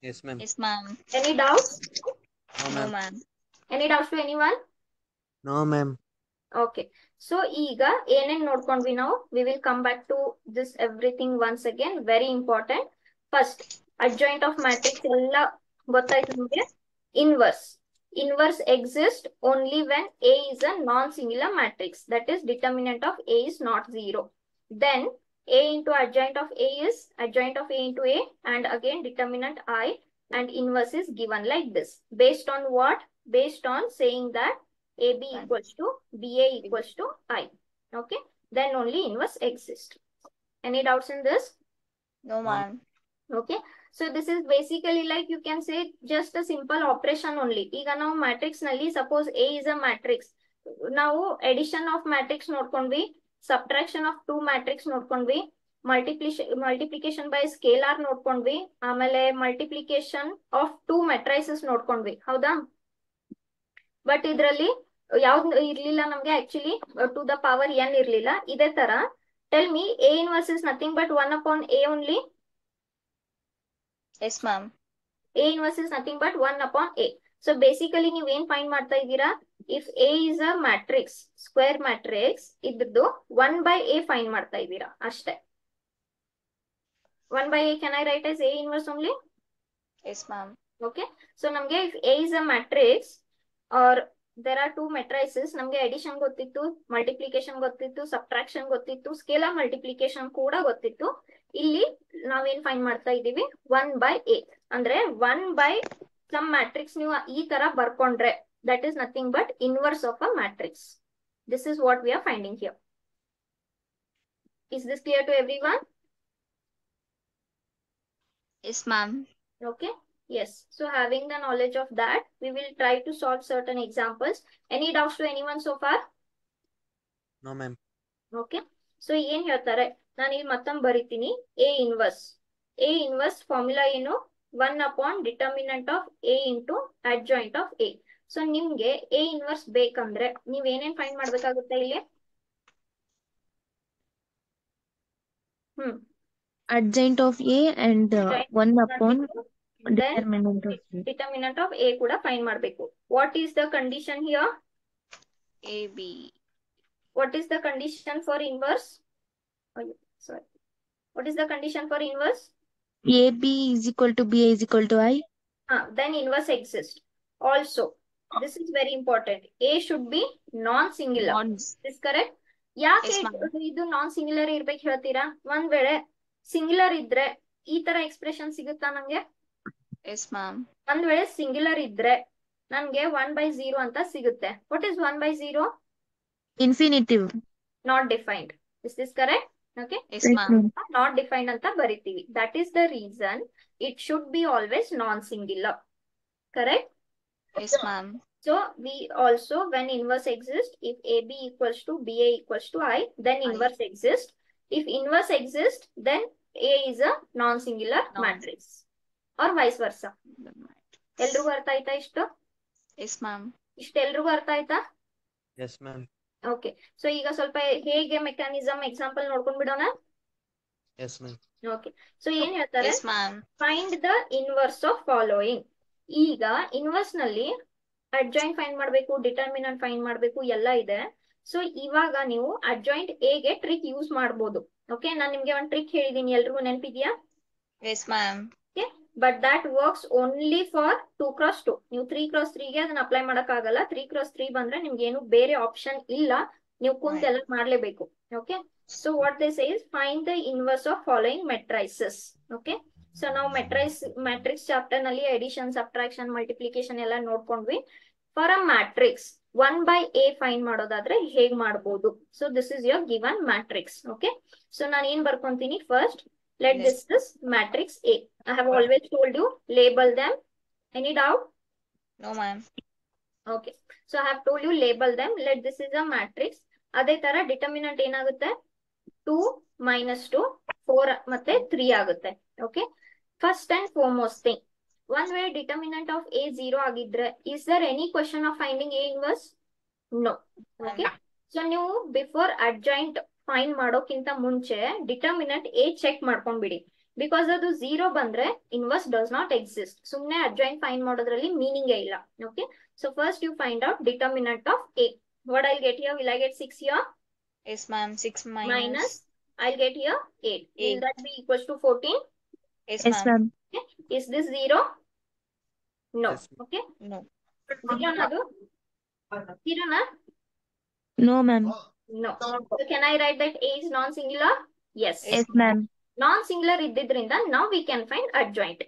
Yes, ma'am. Yes, ma'am. Any doubts? No, No, ma'am. ma'am. Any doubts to anyone? No, ma'am. Okay. So ಈಗ ಏನೇನ್ ನೋಡ್ಕೊಂಡ್ವಿ ನಾವು? We will come back to this everything once again. Very important. First, adjoint of matrix ಎಲ್ಲ ಗೊತ್ತಾಯ್ತು ನಿಮಗೆ? Inverse. Inverse exists only when A is a non-singular matrix. That is, determinant of A is not 0. Then A into adjoint of A is adjoint of A into A, and again determinant I, and inverse is given like this. Based on what? Based on saying that AB equals to BA equals to I. Okay, then only inverse exists. Any doubts in this? No, ma'am. Okay, so this is basically like you can say just a simple operation only. ಈಗ ನಾವು matrix ನಲ್ಲಿ suppose A is a matrix. ನಾವು addition of matrix ನೋಡ್ಕೊಂಡ್ವಿ, subtraction of two matrix ನೋಡ್ಕೊಂಡ್ವಿ, multiplication by scalar ನೋಡ್ಕೊಂಡ್ವಿ, ಆಮೇಲೆ multiplication of two matrices ನೋಡ್ಕೊಂಡ್ವಿ, ಹೌದಾ? But ಇದ್ರಲ್ಲಿ ಯಾವ್ದು ಇರ್ಲಿಲ್ಲ ನಮ್ಗೆ actually to the power n ಇರ್ಲಿಲ್ಲ. ಇದೇ ತರ tell me A inverse is nothing but 1 upon A only. Yes, ma'am. A inverse is nothing but 1 upon A. So basically ನೀವು ಏನ್ ಫೈಂಡ್ ಮಾಡ್ತಾ ಇದ್ದೀರಾ? If A is a matrix, square matrix, ಇದ್ರದ್ದು 1 by A find ಮಾಡ್ತಾ ಇದ್ದೀರಾ ಅಷ್ಟೇ. 1 by A can I write as A inverse only? Yes, ma'am. Okay. So ನಮ್ಗೆ if A is a matrix or there are two matrices, ನಮ್ಗೆ addition ಗೊತ್ತಿತ್ತು, multiplication ಗೊತ್ತಿತ್ತು, subtraction ಗೊತ್ತಿತ್ತು, scalar multiplication ಕೂಡ ಗೊತ್ತಿತ್ತು. ಇಲ್ಲಿ ನಾವೇನ್ ಫೈಂಡ್ ಮಾಡ್ತಾ ಇದೀವಿ? 1 by A. ಅಂದ್ರೆ 1 by some matrix ನೀವು ಈ ತರ ಬರ್ಕೊಂಡ್ರೆ that is nothing but inverse of a matrix. This is what we are finding here. Is this clear to everyone? Yes, ma'am. Okay. Yes. So having the knowledge of that, we will try to solve certain examples. Any doubts to anyone so far? No, ma'am. Okay. So ಏನ್ ಹೇಳ್ತಾರೆ? ನಾನು ಇಲ್ಲಿ ಮತ್ತೊಮ್ಮೆ ಬರಿತೀನಿ. A inverse. A inverse formula ಏನು? 1 upon determinant of A into adjoint of A. So ನಿಮ್ಗೆ A inverse ಬೇಕಂದ್ರೆ ನೀವ್ ಏನೇನ್ ಫೈಂಡ್ ಮಾಡ್ಬೇಕಾಗುತ್ತೆ ಇಲ್ಲಿ? Adjoint of A and 1 upon then determinant of A. determinant of A ಕೂಡ ಫೈಂಡ್ ಮಾಡ್ಬೇಕು. What is the condition here? AB. What is the condition for inverse? Oh, sorry. What is the condition for inverse? AB is equal to BA is equal to I. Then inverse exists. Also, this is very important. A should be non-singular. Is correct? ಯಾಕೆ Yes, ma'am. ಇದು non singular ಇರ್ಬೇಕು ಹೇಳ್ತೀರಾ? ಒಂದ್ ವೇಳೆ singular ಇದ್ರೆ ಈ ತರ expression ಸಿಗುತ್ತಾ ನಂಗೆ? Yes, ma'am. ಒಂದ್ ವೇಳೆ ಸಿಂಗ್ಯುಲರ್ ಇದ್ರೆ ನನ್ಗೆ 1/0 ಅಂತ ಸಿಗುತ್ತೆ. What is 1/0? Infinitive. Not defined. Is this correct? Okay. Yes, Right, ma'am. ma'am. Not defined ಅಂತ ಬರಿತೀವಿ. That is the reason it should be always non-singular. Correct? Yes, ma'am. So we also, when inverse exists, if AB equals to BA equals to I, then inverse exists. If inverse exists, then A is a non-singular matrix. Or vice versa. ಎಲ್ರಿಗೂ ಅರ್ಥ ಆಯ್ತಾ ಇಷ್ಟು? Yes, ma'am. ಇಷ್ಟು ಎಲ್ರಿಗೂ ಅರ್ಥ ಆಯ್ತಾ? Yes, ma'am. Okay. So ಈಗ ಸ್ವಲ್ಪ ಹೇಗೆ ಮೆಕ್ಯಾನಿಸಮ್ ಎಕ್ಸಾಂಪಲ್ ನೋಡ್ಕೊಂಡ್ ಬಿಡೋಣ. Yes, ma'am. ಓಕೆ. ಸೊ ಏನ್ ಹೇಳ್ತಾರೆ? Yes, ma'am. Find the inverse of following. ಈಗ ಇನ್ವರ್ಸ್ ನಲ್ಲಿ ಅಡ್ಜಾಯಿಂಟ್ ಫೈಂಡ್ ಮಾಡ್ಬೇಕು, ಡಿಟರ್ಮಿನೆಂಟ್ ಫೈಂಡ್ ಮಾಡ್ಬೇಕು, ಎಲ್ಲ ಇದೆ. ಸೊ ಇವಾಗ ನೀವು ಅಡ್ಜಾಯಿಂಟ್ A ಗೆ ಟ್ರಿಕ್ ಯೂಸ್ ಮಾಡ್ಬೋದು. ಓಕೆ, ನಾನು ನಿಮ್ಗೆ ಒಂದು ಟ್ರಿಕ್ ಹೇಳಿದೀನಿ, ಎಲ್ರಿಗೂ ನೆನಪಿದ್ಯಾ? Yes, ma'am. Okay, but that works only for 2x2. ನೀವು 3x3 ಗೆ ಅದನ್ನ ಅಪ್ಲೈ ಮಾಡಕ್ ಆಗಲ್ಲ. 3x3 ಬಂದ್ರೆ ನಿಮ್ಗೆ ಏನು ಬೇರೆ ಆಪ್ಷನ್ ಇಲ್ಲ, ನೀವು ಕುಂತೆಲ್ಲ ಮಾಡ್ಲೇಬೇಕು. Okay, so what this is find the inverse of following matrices. Okay, so ನಾವು ಮ್ಯಾಟ್ರಿಕ್ಸ್ ಚಾಪ್ಟರ್ ನಲ್ಲಿ ಅಡಿಷನ್, ಸಬ್ಟ್ರಾಕ್ಷನ್, ಮಲ್ಟಿಪ್ಲಿಕೇಶನ್ ಎಲ್ಲ ನೋಡ್ಕೊಂಡ್ವಿ. For a matrix 1/A find ಮಾಡೋದಾದ್ರೆ ಹೇಗ್ ಮಾಡ್ಬೋದು? So this is your given matrix. Okay, so ನಾನು ಏನ್ ಬರ್ಕೊಂತೀನಿ? First let this is matrix A. I have always told you label them. Any doubt? No, ma'am. Okay, so I have told you label them. Let this is a matrix. ಅದೇ ತರ determinant ಏನಾಗುತ್ತೆ? 2 - 2 4 ಮತ್ತೆ 3 ಆಗುತ್ತೆ. Okay, first and foremost thing, ಒಂದ್ ವೇಳೆ determinant of A 0 ಆಗಿದ್ರೆ is there any question of finding A inverse? No. Okay, so ನೀವು before adjoint find ಮಾಡೋಕ್ಕಿಂತ ಮುಂಚೆ ಡಿಟರ್ಮಿನೆಂಟ್ A ಚೆಕ್ ಮಾಡ್ಕೊಂಡ್ಬಿಡಿ. ಬಿಕಾಸ್ ಅದು 0 ಬಂದ್ರೆ ಇನ್ವರ್ಸ್ ಡಸ್ ನಾಟ್ ಎಕ್ಸಿಸ್ಟ್. ಸುಮ್ನೆ ಅಡ್ಜಾಯಿಂಟ್ ಫೈಂಡ್ ಮಾಡೋದ್ರಲ್ಲಿ ಮೀನಿಂಗೇ ಇಲ್ಲ. Okay, so first you find out determinant of A. What I'll get here? Will I get 6 here? Yes, ma'am. 6 minus I'll get here 8. Will that be equals to 14? Yes, Yes, ma'am. ma'am. Okay. Is this 0? No. Yes, ma'am. Okay. No. 0 na do? 0 na? No, ma'am. No. So can I write that A is non-singular? Yes Yes, ma'am. Non singular ಇದ್ದಿದ್ರಿಂದ ನಾವು we can find adjoint.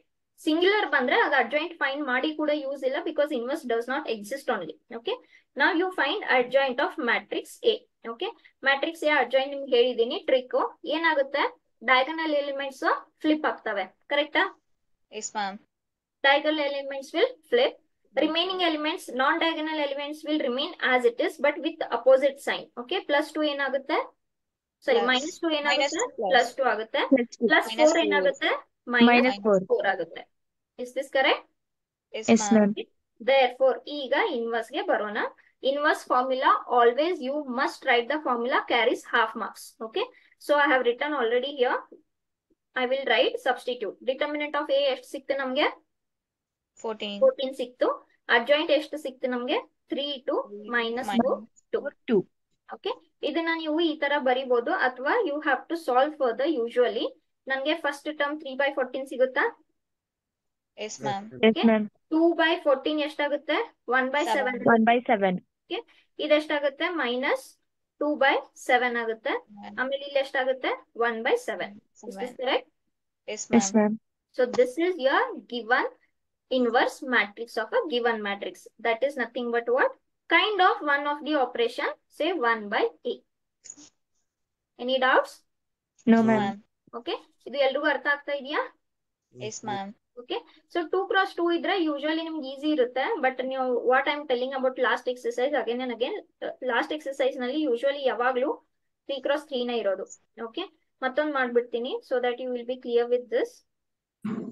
Singular ಬಂದ್ರೆ ಅದು adjoint find ಮಾಡಿ ಕೂಡ use ಇಲ್ಲ, because inverse does not exist only. Okay, ನಾವ್ you find adjoint of matrix A. Okay, matrix A adjoint ನಿಮ್ಗೆ ಹೇಳಿದೀನಿ ಟ್ರಿಕ್. ಏನಾಗುತ್ತೆ, ಡಯಾಗನಲ್ ಎಲಿಮೆಂಟ್ಸ್ ಫ್ಲಿಪ್ ಆಗ್ತವೆ, ಕರೆಕ್ಟಾ? Yes, ma'am. Diagonal elements will flip. Remaining elements, non-diagonal elements will remain as it is, but with opposite sign. Okay, plus 2 ಏನಾಗುತ್ತೆ, ಸಾರಿ Plus. minus 2 ಏನಾಗುತ್ತೆ, Minus two. plus 2 ಆಗುತ್ತೆ. Plus 2. Plus Minus 4 4. ಏನಾಗುತ್ತೆ, Minus minus 4. 4 ಆಗುತ್ತೆ. Is this correct? Yes, Yes, ma'am. ma'am. Therefore, ಈಗ inverse ಗೆ ಬರೋಣ. Inverse formula, always you must write the formula carries half marks. Okay, so I have written already here. I will write substitute. Determinant of A ಎಷ್ಟು ಸಿಕ್ತು ನಮ್ಗೆ? 14. 14 ಸಿಕ್ತು. Adjoint ಎಷ್ಟು ಸಿಕ್ತು ನಮ್ಗೆ? 3 to minus 2. 2. ಓಕೆ, ಇದನ್ನ ನೀವು ಈ ತರ ಬರಿಬಹುದು, ಅಥವಾ you have to solve further. Usually ನನ್ಗೆ ಫಸ್ಟ್ ಟರ್ಮ್ 3/14 ಸಿಗುತ್ತಾ? Yes, ma'am. Yes, ma'am. 2/14 ಎಷ್ಟಾಗುತ್ತೆ? 1/7. 1/7. ಇದೆಷ್ಟಾಗುತ್ತೆ? minus 2/7 ಆಗುತ್ತೆ. Ma'am. ಆಮೇಲೆ ಇಲ್ಲಿ ಎಷ್ಟಾಗುತ್ತೆ? 1/7. Is this correct? Yes, Yes, ma'am. ma'am. So this is your given inverse matrix of a given matrix. That is nothing but what? Kind of one of the operation, say 1/a. Any doubts? No, No, ma'am. Ma'am. Okay, ಇದು ಎಲ್ರಿಗೂ ಅರ್ಥ ಆಗ್ತಾ ಇದೆಯಾ? Yes, ma'am. Okay, so 2x2 ಇದ್ರೆ usually ನಿಮ್ಗೆ easy ಇರುತ್ತೆ, but ನೀವು what I am telling about last exercise again and again, last exercise ನಲ್ಲಿ ಯೂಶುವಲಿ ಯಾವಾಗ್ಲೂ 3x3 ನೇ ಇರೋದು. ಓಕೆ, ಮತ್ತೊಂದು ಮಾಡ್ಬಿಡ್ತೀನಿ so that you will be clear with this.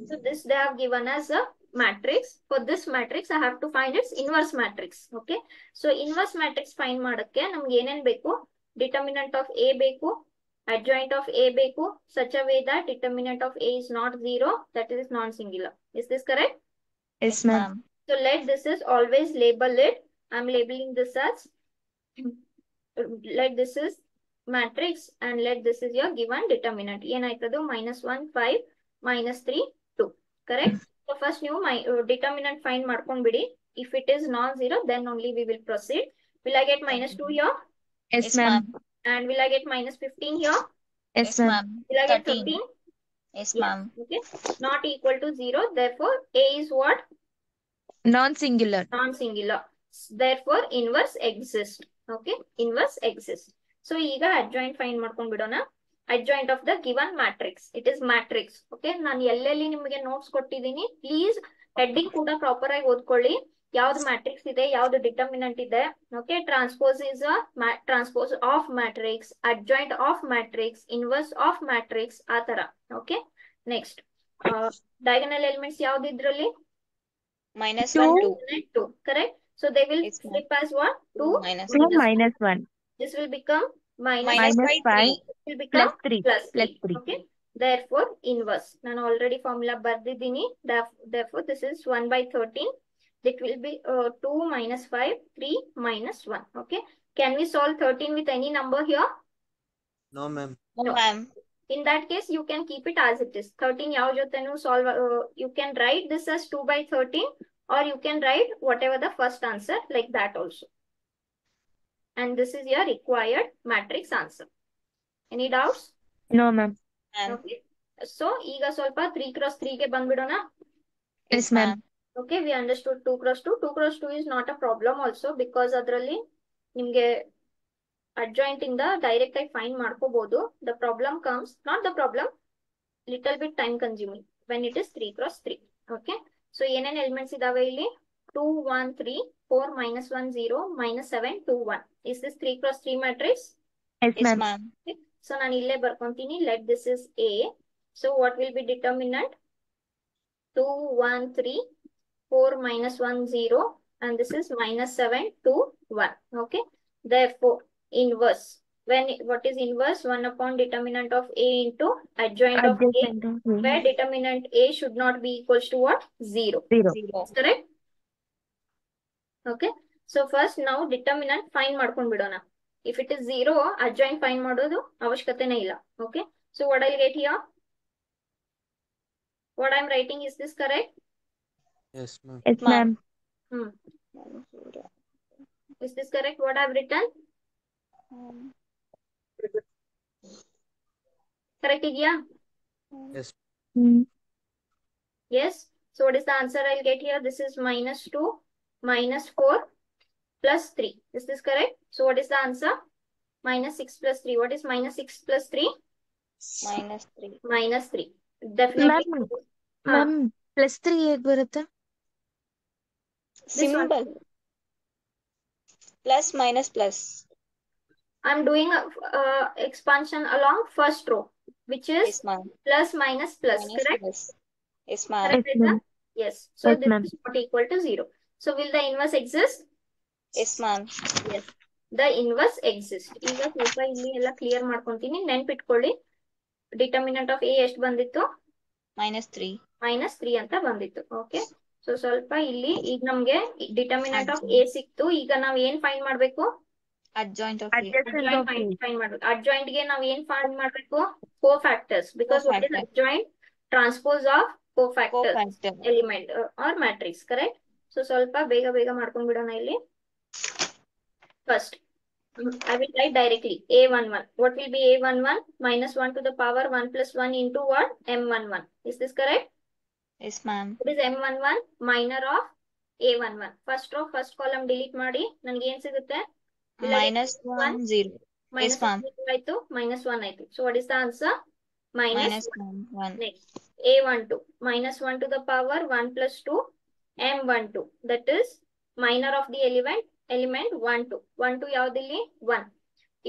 So this they have given as a matrix. For this matrix I have to find its inverse matrix. Okay, so inverse matrix find ಮಾಡಕ್ಕೆ ನಮ್ಗೆ ಏನೇನ್ ಬೇಕು? Determinant of A ಬೇಕು, adjoint of A ಬೇಕು, such a way that determinant of A is not 0, that is non-singular. Is this correct? Yes, ma'am. So let this is always label it. I'm labeling this as let this is matrix and let this is your given determinant. ಏನಾಯ್ತದು? -1 5 -3 2. Correct? So first ನೀವು determinant find ಮಾಡ್ಕೊಂಡ್ಬಿಡಿ. If it is non-zero, then only we will proceed. Will I get -2 here? Yes, Yes, ma'am. ma'am. And will I get -15 here? Yes, Yes, ma'am. ma'am. Will I get 13. 13? Yes, Yes. ma'am. Okay. Not equal to 0. Therefore, A is what? Non-singular. Non-singular. Therefore, inverse exists. Okay. Inverse exists. So, ಈಗ adjoint find ಮಾಡ್ಕೊಂಡ್ಬಿಡೋಣ. Adjoint of the given matrix. It is matrix. Okay. ನಾನು ಎಲ್ಲೆಲ್ಲಿ ನಿಮಗೆ notes ಕೊಟ್ಟಿದ್ದೀನಿ. Please heading ಕೂಡ proper ಆಗಿ ಓದ್ಕೊಳ್ಳಿ. ಯಾವ್ದು matrix ಇದೆ, ಯಾವ್ದು ಡಿಟರ್ಮಿನೆಂಟ್ ಇದೆ. Okay, transpose is transpose of matrix, adjoint of matrix, inverse of matrix, ಆ ತರ. ಓಕೆ, ನೆಕ್ಸ್ಟ್ ಡಯಾಗನಲ್ ಎಲಿಮೆಂಟ್ಸ್ ಯಾವ್ದು ಇದ್ರಲ್ಲಿ? -1 2. 2. Correct. So they will Yes, ma'am. flip as what? 2 minus 2 minus minus 1. This will become minus minus Minus 5 5 3. will become plus 3. plus 3. Plus 3. Okay. Therefore, inverse. ನಾನು already formula ಬರ್ದಿದ್ದೀನಿ. Therefore, this is 1/13. It will be 2 minus 5, 3 minus 1. Okay. Can we solve 13 with any number here? No, ma'am. No, No. ma'am. In that case, you can keep it as it is. 13 ಯಾವ ಜೊತೆನೂ solve. You can write this as 2/13, or you can write whatever the first answer like that also. And this is your required matrix answer. Any doubts? No, ma'am. Ma'am. Okay. So, ಈಗ ಸ್ವಲ್ಪ 3x3 ಗೆ ಬಂದ್ಬಿಡೋಣ. Yes, ma'am. Okay, we understood 2x2. 2x2 is not a problem also, because ಅದರಲ್ಲಿ ನಿಮ್ಗೆ adjoint ಇಂದ direct ಆಗಿ find ಮಾಡ್ಕೋಬಹುದು. The problem comes, not the problem, little bit time consuming when it is 3x3. Okay, so ಏನೇನ್ elements ಇದಾವೆ ಇಲ್ಲಿ? 2 1 3 4 -1 0 -7 2 1. Is this 3x3 matrix? Yes, Yes, ma'am. ma'am. Okay. So ನಾನು ಇಲ್ಲೇ ಬರ್ಕೊಂತೀನಿ. Let this is A. So what will be determinant? 2 1 3 4 -1 0, and this is -7 2 1. Okay. Therefore, inverse. What is inverse? 1 upon determinant of A into adjoint of A, Adjacent of A. where determinant A should not be equals to what? 0. 0. 0. Correct? Okay. So first now determinant find ಮಾಡ್ಕೊಂಡ್ಬಿಡೋಣ. If it is 0, adjoint find ಮಾಡೋದು ಅವಶ್ಯಕತೆನೇ ಇಲ್ಲ. Okay. So what I'll get here? What I'm writing, is this correct? Yes, ma'am. Yes, Ma'am. ma'am. Is this correct? What I've written? Correct ಇದೆಯಾ? Yes. Yes. So what is the answer I'll get here? This is -2 -4 plus 3. Is this correct? So what is the answer? -6 plus 3. What is -6 plus 3? -3. -3. Definitely. Ma'am +3 ಹೇಗ್ ಬರುತ್ತೆ? This one. Symbol. Plus minus plus. I'm doing a expansion along first row, which is Yes, ma'am. plus minus plus, Minus correct? plus. Yes, ma'am. Correct, Yes, Rita? ma'am. Yes. So Yes, this ma'am. is not equal to 0. So will the inverse exist? Yes, ma'am. Yes. The inverse exists. ಈಗ ಸ್ವಲ್ಪ ಇಲ್ಲಿ ಎಲ್ಲ clear ಮಾಡ್ಕೊಂತೀನಿ. ನೆನ್ಪಿಟ್ಕೊಳ್ಳಿ, determinant of A ಎಷ್ಟು ಬಂದಿತ್ತು? -3. -3 ಅಂತ ಬಂದಿತ್ತು. Okay. So ಸ್ವಲ್ಪ ಇಲ್ಲಿ ಈಗ ನಮ್ಗೆ ಡಿಟರ್ಮಿನೆಂಟ್ ಆಫ್ ಎ ಸಿಕ್ತು. ಈಗ ನಾವ್ ಏನ್ ಫೈಂಡ್ ಮಾಡ್ಬೇಕು? Adjoint of A. Adjacent of A. Find ಮಾಡ್ಬೇಕು. ಅಡ್ಜಾಯಿಂಟ್ ಗೆ ನಾವ್ ಏನ್ ಫೈಂಡ್ ಮಾಡ್ಬೇಕು? Cofactors. Because what is adjoint? Transpose of cofactors Co-factor. Element or matrix, correct? So ಸ್ವಲ್ಪ ಬೇಗ ಮಾಡ್ಕೊಂಡ್ಬಿಡೋಣ ಇಲ್ಲಿ. First, I will write directly A11. What will be A11? -1 to the power 1 plus 1 into what? M11. Is this correct? Yes, ma'am. What is M11? Minor of A11. First row, first column delete ಮಾಡಿ. ನನಗೆ ಏನ್ ಸಿಗುತ್ತೆ? -1 0. Yes, ma'am. ಆಯ್ತು, -1 ಆಯ್ತು. So what is the answer? -1. Next, A12. -1 to the power 1 plus 2 M12. That is minor of the element 1 2. 1 2 ಯಾವ್ದಿಲ್ಲಿ? 1.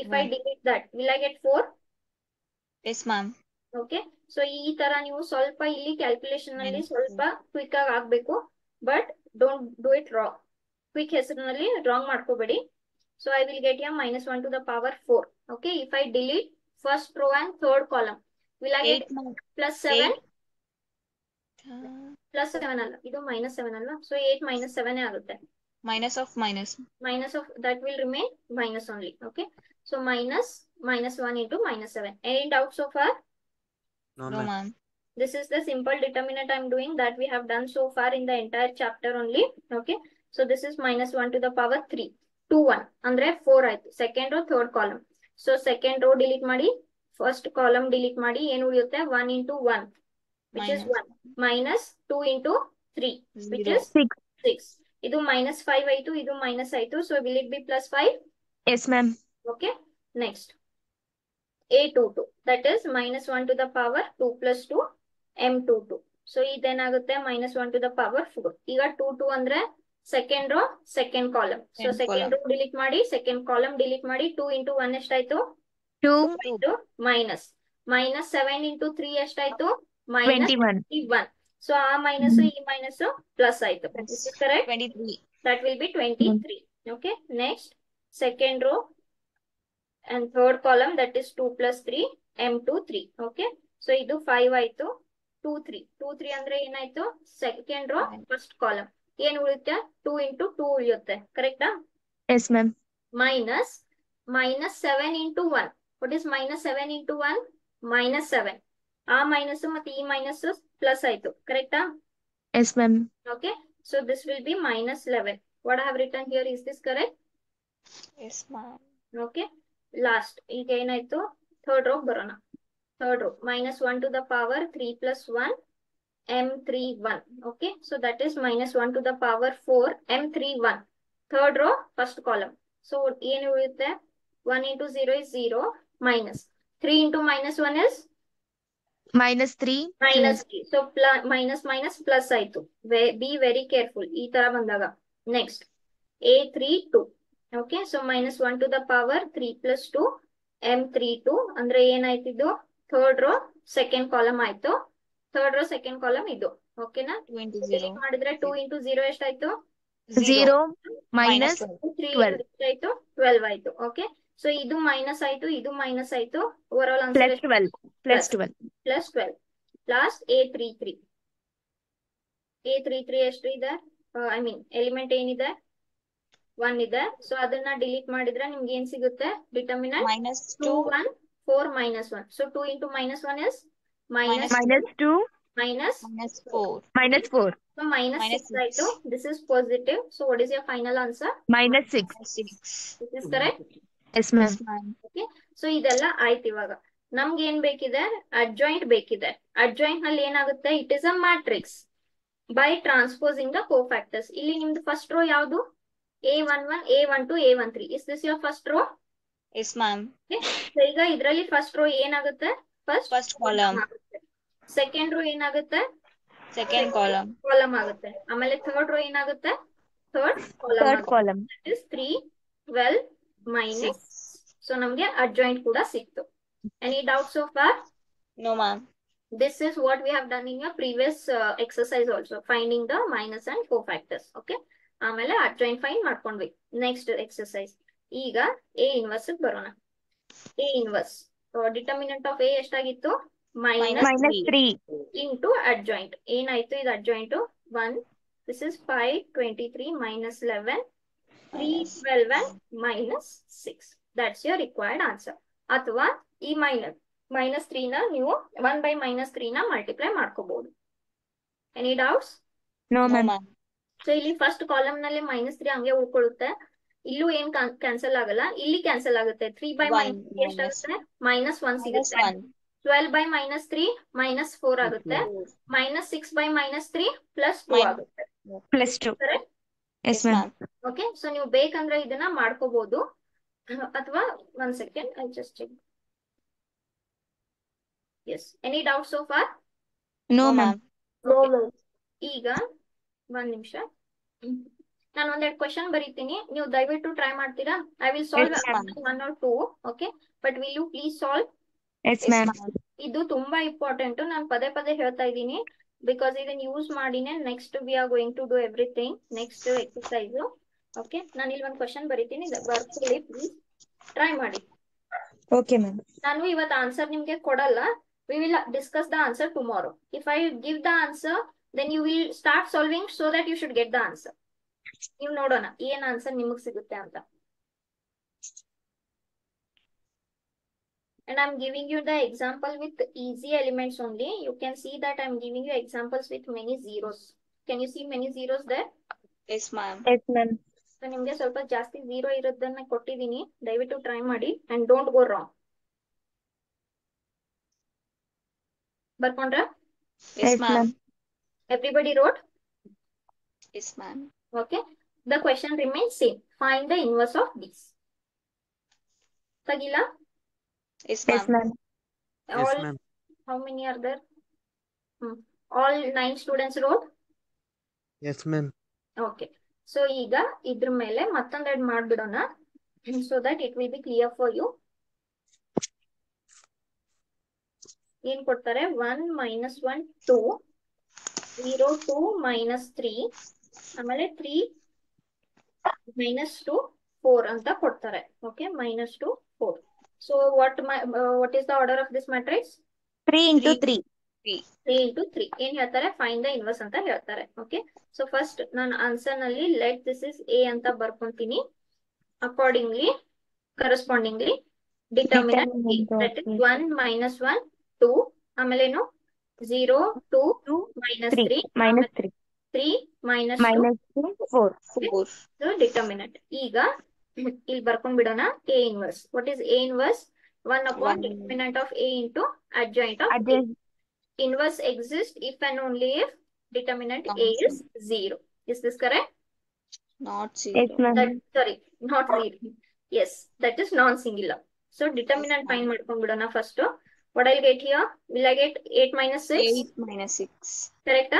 If I 1. delete that, will I get 4? Yes, ma'am. Okay. So ಈ ತರ ನೀವು ಸ್ವಲ್ಪ ಇಲ್ಲಿ calculation ಅಲ್ಲಿ ಸ್ವಲ್ಪ quick ಆಗಿ ಆಗ್ಬೇಕು, but don't do it wrong. Quick ಹೆಸರಿನಲ್ಲಿ ರಾಂಗ್ ಮಾಡ್ಕೋಬೇಡಿ. So I will get your -1 to the power 4. Okay. If I delete first row and third column, will I get +7? +7 ಅಲ್ಲ, ಇದು -7 ಅಲ್ಲ. ಸೊ 8 -7 ಆಗುತ್ತೆ. Minus of minus. Minus of that will remain minus only. Okay. So -1 into -7. Any doubts so far? No, No, ma'am. ma'am. This is the simple determinant I'm doing that we have done so far in the entire chapter only. Okay. So this is -1 to the power 3. 2 1 ಅಂದ್ರೆ 4 ಆಯ್ತು. Second row third column. So second row delete ಮಾಡಿ, first column delete ಮಾಡಿ. ಏನು ಉಳಿಯುತ್ತೆ? 1 into 1, which is 1, -2 into 3, which is 6. ಇದು -5 ಆಯ್ತು, ಇದು minus ಆಯ್ತು. So will it be +5? Yes, ma'am. Okay. Next A22, that is -1 to the power 2 plus 2 M22. So ಇದೇನಾಗುತ್ತೆ? -1 to the power 4. ಈಗ 2 2 ಅಂದ್ರೆ second row second column. So second row delete ಮಾಡಿ, second column delete ಮಾಡಿ. 2 into 1 ಎಷ್ಟಾಯ್ತು? 2 -7 into 3 ಎಷ್ಟಾಯ್ತು? 21. So ಆ minus ಈ minus plus ಆಯ್ತು. This is correct? 23. That will be 23. Okay. Next, second row and third column, that is 2 plus 3 M23. Okay. So ಇದು 5 ಆಯ್ತು. 2 3 2 3 ಅಂದ್ರೆ ಏನಾಯ್ತು? Second row first column. ಏನ್ ಉಳಿಯುತ್ತೆ? 2 into 2 ಉಳಿಯುತ್ತೆ. ಕರೆಕ್ಟಾ? Yes, ma'am. -7 into 1. What is -7 into 1? -7. ಆ ಮೈನಸ್ ಮತ್ತೆ ಈ ಮೈನಸ್ ಪ್ಲಸ್ ಆಯ್ತು. ಕರೆಕ್ಟಾ? Yes, ma'am. Okay. So this will be -11. What I have written here, is this correct? Yes, ma'am. Okay. Last, ಈಗ ಏನಾಯ್ತು? ಥರ್ಡ್ ರೋ ಬರೋಣ. Third row -1 to the power 3 plus 1 M31. Okay. So that is -1 to the power 4 M31. Third row, first column. So ಏನು ಉಳಿಯುತ್ತೆ? 1 into 0 is 0, minus 3 into -1 is -3. -3. So minus plus ಆಯ್ತು. Be very careful ಈ ತರ ಬಂದಾಗ. Next, A32. Okay. So -1 to the power 3 plus 2 M32 ಅಂದ್ರೆ ಏನಾಯ್ತಿದ್ದು? Third row second column ಆಯ್ತು. Third row second column ಇದು. ಓಕೆನಾ? 2 into 0. ಮಾಡಿದ್ರೆ 2 into 0 ಎಷ್ಟಾಯ್ತು? 0 minus 3 12. ಆಯ್ತು, 12 ಆಯ್ತು. ಓಕೆ. ಸೊ ಇದು ಮೈನಸ್ ಆಯ್ತು, ಇದು ಮೈನಸ್ ಆಯ್ತು. Over all answer +12. +12. +12. Last A33. A33 ಎಷ್ಟು ಇದೆ? ಐ ಮೀನ್ ಎಲಿಮೆಂಟ್ ಏನಿದೆ? 1 ಇದೆ. ಸೊ ಅದನ್ನ ಡಿಲೀಟ್ ಮಾಡಿದ್ರೆ ನಿಮ್ಗೆ ಏನ್ ಸಿಗುತ್ತೆ? Determinant -2 1 4 -1. So 2 into -1 is -2 minus -4. -4. so -6 ಆಯ್ತು. This is positive. So what is your final answer? -6. -6. This is correct? Yes, ma'am. Yes, ma'am. Okay. So ಇದೆಲ್ಲ ಆಯ್ತು. ಇವಾಗ ನಮ್ಗೆ ಏನ್ ಬೇಕಿದೆ? ಅಡ್ಜಾಯಿಂಟ್ ಬೇಕಿದೆ. ಅಡ್ಜಾಯಿಂಟ್ ನಲ್ಲಿ ಏನಾಗುತ್ತೆ? It is a matrix by ಟ್ರಾನ್ಸ್ಪೋಸಿಂಗ್ the cofactors. ಇಲ್ಲಿ ನಿಮ್ದು ಫಸ್ಟ್ ರೋ ಯಾವುದು? A11, A12, A13. Is this your first row? Yes, ma'am. ಈಗ ಇದರಲ್ಲಿ ಫಸ್ಟ್ ರೋ ಏನಾಗುತ್ತೆ? First column. ಆಗುತ್ತೆ. ಸೆಕೆಂಡ್ ರೋ ಏನಾಗುತ್ತೆ? Second column. ಕಾಲಮ್ ಆಗುತ್ತೆ. ಆಮೇಲೆ ಥರ್ಡ್ ರೋ ಏನಾಗುತ್ತೆ? Third Third column. That is 3, 12 minus. So ನಮ್ಗೆ ಅಡ್ಜಾಯಿಂಟ್ ಕೂಡ ಸಿಕ್ತು. Any doubts so far? No, ma'am. This is what we have done in your previous exercise also, finding the minus and cofactors. Okay. ಆಮೇಲೆ adjoint find ಮಾಡ್ಕೊಂಡ್ವಿ. Next exercise. ಈಗ A inverse ಬರೋಣ. A inverse determinant of A ಎಷ್ಟಾಗಿತ್ತು? Minus 3. Into adjoint. ಏನಾಯ್ತು ಇದು adjoint? 1. This is 5, 23 minus 11, 3, 12 and minus 6. That's your required answer. ಅಥವಾ ಈ minus 3 ನ ನೀವು 1 by -3 ನ ಮಲ್ಟಿಪ್ಲೈ ಮಾಡ್ಕೋಬಹುದು. Any doubts? No, No, ma'am. ma'am. So ಇಲ್ಲಿ ಫಸ್ಟ್ ಕಾಲಮ್ ನಲ್ಲಿ -3 ಹಂಗೆ ಉಳ್ಕೊಳ್ಳುತ್ತೆ. ಇಲ್ಲೂ ಏನ್ ಕ್ಯಾನ್ಸಲ್ ಆಗಲ್ಲ, ಇಲ್ಲಿ ಕ್ಯಾನ್ಸಲ್ ಆಗುತ್ತೆ. 3 by -3 ಎಷ್ಟಾಗುತ್ತೆ? -1 ಸಿಗುತ್ತೆ. 1. 12 by -3 -4 ಆಗುತ್ತೆ. -6 by -3 +2 ಆಗುತ್ತೆ. +2. Correct? Yes, ma'am. Okay. So ನೀವು ಬೇಕಂದ್ರೆ ಇದನ್ನ ಮಾಡ್ಕೋಬಹುದು. ಅಥವಾ 1 second, I just check. Yes. Any doubt so far? No, ma'am. ಈಗ 1 ನಿಮಿಷ. ನಾನು ಒಂದೆರಡು ಕ್ವಶನ್ ಬರೀತೀನಿ, ನೀವು ದಯವಿಟ್ಟು ಟ್ರೈ ಮಾಡ್ತೀರಾ? I will solve Yes, ma'am. 1 or 2. Okay, but will you please solve? Yes, ma'am. ಇದು ತುಂಬಾ ಇಂಪಾರ್ಟೆಂಟ್. ನಾನು ಪದೇ ಪದೇ ಹೇಳ್ತಾ ಇದ್ದೀನಿ, ಬಿಕಾಸ್ ಇದನ್ನ ಯೂಸ್ ಮಾಡಿನೇ next we are going to do everything. Next exercise. Okay, ನಾನು ಇಲ್ಲಿ ಒಂದು ಕ್ವಶನ್ ಬರೀತೀನಿ, ಬರ್ಕೊಳ್ಳಿ ಪ್ಲೀಸ್, ಟ್ರೈ ಮಾಡಿ. Okay, ma'am. ನಾನು ಇವತ್ತು ಆನ್ಸರ್ ನಿಮ್ಗೆ ಕೊಡಲ್ಲ. We will discuss the answer tomorrow. If I give the answer, then you will start solving so that you should get the answer. ನೀವು ನೋಡೋಣ ಏನ್ ಆನ್ಸರ್ ನಿಮಗ್ ಸಿಗುತ್ತೆ ಅಂತ. And I'm giving you the example with easy elements only. You can see that I'm giving you examples with many zeros. Can you see many zeros there? Yes, ma'am. Yes, ma'am. So ನಿಮ್ಗೆ ಸ್ವಲ್ಪ ಜಾಸ್ತಿ zero ಇರೋದನ್ನ ಕೊಟ್ಟಿದ್ದೀನಿ, ದಯವಿಟ್ಟು try ಮಾಡಿ and don't go wrong. ಬರ್ಕೊಂಡ್ರ? Yes, ma'am. Everybody wrote? Yes, ma'am. Okay. The question remains same. Find the inverse of this. Tagila? Yes, Yes, ma'am. ma'am. Yes, All, ma'am. how many are there? All 9 students wrote? Yes, ma'am. Okay. So ಈಗ ಇದ್ರ ಮೇಲೆ ಮತ್ತೊಂದೆರಡು ಮಾಡ್ಬಿಡೋಣ, so that it will be clear for you. ಏನ್ ಕೊಡ್ತಾರೆ? 1 -1 2, 0 2 -3, ಆಮೇಲೆ 3 -2 4 ಅಂತ ಕೊಡ್ತಾರೆ. Okay, -2 4. So what is the order of this matrix? 3 into 3. 3 into 3. ಏನ್ ಹೇಳ್ತಾರೆ? ಫೈಂಡ್ ದ ಇನ್ವರ್ಸ್ ಅಂತ ಹೇಳ್ತಾರೆ. ಓಕೆ, ಸೊ ಫಸ್ಟ್ ನಾನು ಆನ್ಸರ್ ನಲ್ಲಿ ಲೆಟ್ ದಿಸ್ ಇಸ್ ಎ ಅಂತ ಬರ್ಕೊಂತೀನಿ. Accordingly correspondingly determinant that is 1 -1 2, ಆಮೇಲೇನು 0 2 -3 -3 3 -2 4. 4. So determinant. ಈಗ ಇಲ್ಲಿ ಬರ್ಕೊಂಡ್ ಬಿಡೋಣ A inverse. What is A inverse? 1 upon determinant of A into adjoint of A. Inverse exists if and only if determinant A is 0. Is this correct? Not Yes, 0. ma'am. Sorry, not 0. Yes, that is non-singular. So determinant find ಮಾಡ್ಕೊಂಡ್ ಬಿಡೋಣ first. What I'll get here? Will I get 8 minus 6? 8 minus 6. Correct?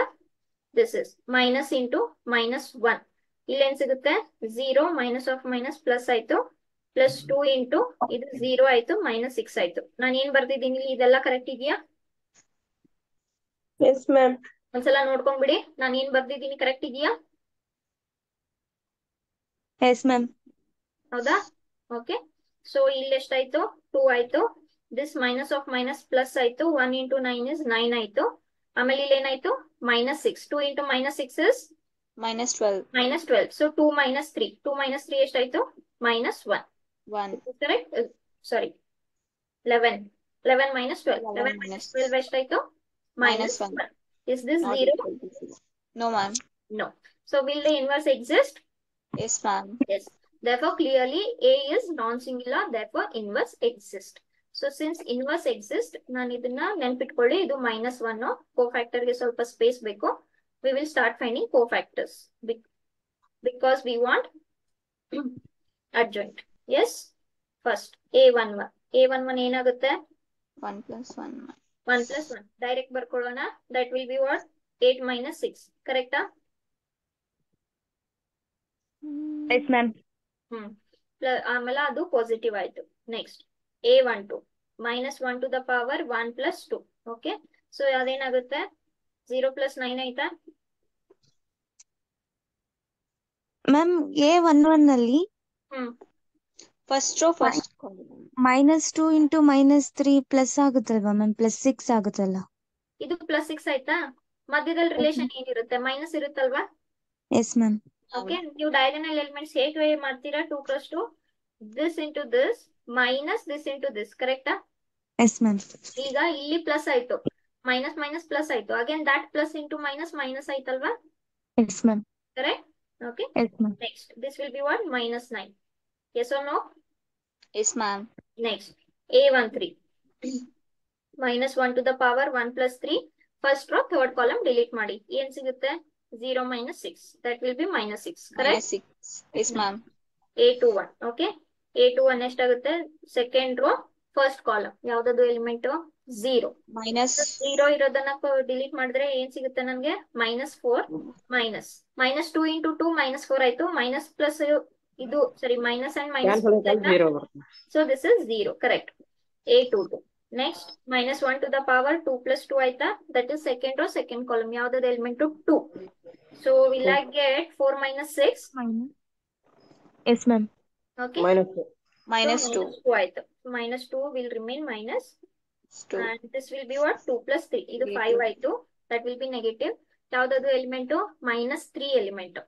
This is minus into -1. ಇಲ್ಲಿ ಏನ್ ಸಿಗುತ್ತೆ? 0 minus of minus plus ಆಯ್ತು, plus 2 into ಇದು 0 ಆಯ್ತು, -6 ಆಯ್ತು. ನಾನು ಏನ್ ಬರ್ದಿದ್ದೀನಿ ಇಲ್ಲಿ, ಇದೆಲ್ಲ ಕರೆಕ್ಟ್ ಇದೆಯಾ? Yes, ma'am. ಒಂದ್ಸಲ ನೋಡ್ಕೊಂಡ್ಬಿಡಿ, ನಾನು ಏನ್ ಬರ್ದಿದ್ದೀನಿ ಕರೆಕ್ಟ್ ಇದೆಯಾ? Yes, ma'am. ಹೌದಾ? ಓಕೆ, ಸೊ ಇಲ್ಲಿ ಎಷ್ಟಾಯ್ತು? 2 ಆಯ್ತು. This minus of minus plus ಆಯ್ತು, 1 ಇಂಟು 9 ಇಸ್ 9 ಆಯ್ತು. ಆಮೇಲೆ ಇಲ್ಲಿ ಏನಾಯ್ತು? -6. 2 ಇಂಟು -6 ಇಸ್ -12. -12. ಸೊ 2 - 3. 2 - 3 ಎಷ್ಟಾಯ್ತು? -1. 1. ಕರೆಕ್ಟ್? ಸಾರಿ, 11. 11 - 12. 11 - 12 ಎಷ್ಟಾಯ್ತು? -1. Is this Not 0? equal to 0. No, ma'am. No. So will the inverse exist? Yes, ma'am. Yes. Therefore, clearly A is non-singular, therefore inverse exists. So since inverse exist, ನಾನು ಇದನ್ನ ನೆನ್ಪಿಟ್ಕೊಳ್ಳಿ, ಇದು -1. ಕೋಫ್ಯಾಕ್ಟರ್ಗೆ ಸ್ವಲ್ಪ space ಬೇಕು. We will start finding cofactors because we want adjoint. Yes, first A11 ಏನಾಗುತ್ತೆ? 1 + 1. 1 + 1 direct ಬರ್ಕೊಳ್ಳೋಣ. That will be what? 8 - 6. ಕರೆಕ್ಟಾ? Yes, ma'am. ಆಮೇಲೆ ಅದು ಪಾಸಿಟಿವ್ ಆಯ್ತು. Next A12 -1 to the power 1 + 2. Okay, so ಅದೇನಾಗುತ್ತೆ? 0 + 9 ಆಯ್ತಾ? ಮ್ಯಾಮ್ A11 ಅಲ್ಲಿ first row first column. -2 × -3 plus ಆಗುತ್ತಲ್ವಾ ಮ್ಯಾಮ್? +6 ಆಗುತ್ತಲ್ಲ. ಇದು +6 ಆಯ್ತಾ? ಮಧ್ಯದಲ್ಲಿ ರಿಲೇಷನ್ ಏನಿರುತ್ತೆ? ಮೈನಸ್ ಇರುತ್ತಲ್ವಾ? Yes ma'am. ಓಕೆ, ನೀವು ಡಯಾಗನಲ್ ಎಲಿಮೆಂಟ್ಸ್ ಹೇಗೆ ಮಾಡ್ತೀರಾ? 2 + 2 this into this minus this into this. ಕರೆಕ್ಟಾ? Yes ma'am. ಈಗ ಇಲ್ಲಿ ಪ್ಲಸ್ ಆಯ್ತು, ಮೈನಸ್ ಮೈನಸ್ ಪ್ಲಸ್ ಆಯ್ತು. Again that plus into minus minus ಆಯ್ತಲ್ವಾ? Yes ma'am. Correct? Okay, yes ma'am. Next this will be what? -9. Yes or no? Yes ma'am. Next A13 -1 to the power 1 + 3. First row third column delete ಮಾಡಿ. ಏನ್ ಸಿಗುತ್ತೆ? 0 - 6. That will be -6. Correct? -6. Yes ma'am. A21. Okay, A21 ಎಷ್ಟಾಗುತ್ತೆ? Second row first column. ಯಾವ್ದದು element? 0. Minus 0 ಇರೋದನ್ನ delete ಮಾಡಿದ್ರೆ ಏನ್ ಸಿಗುತ್ತೆ ನನ್ಗೆ? -4 -2 × 2 -4 ಆಯ್ತು. ಮೈನಸ್ ಪ್ಲಸ್ ಇದು ಸರಿ, minus and minus. So this is 0. Correct. A22. Next -1 to the power 2 + 2 ಆಯ್ತಾ? That is second row second column. ಯಾವ್ದದು element? 2. So will I get 4 - 6? Yes ma'am. Okay, -2. -2 ಆಯ್ತು. -2 will remain minus. 2. And this will be what? 2 + 3. ಇದು 5 ಆಯ್ತು. That will be negative. ಯಾವ್ದದು element? -3 element.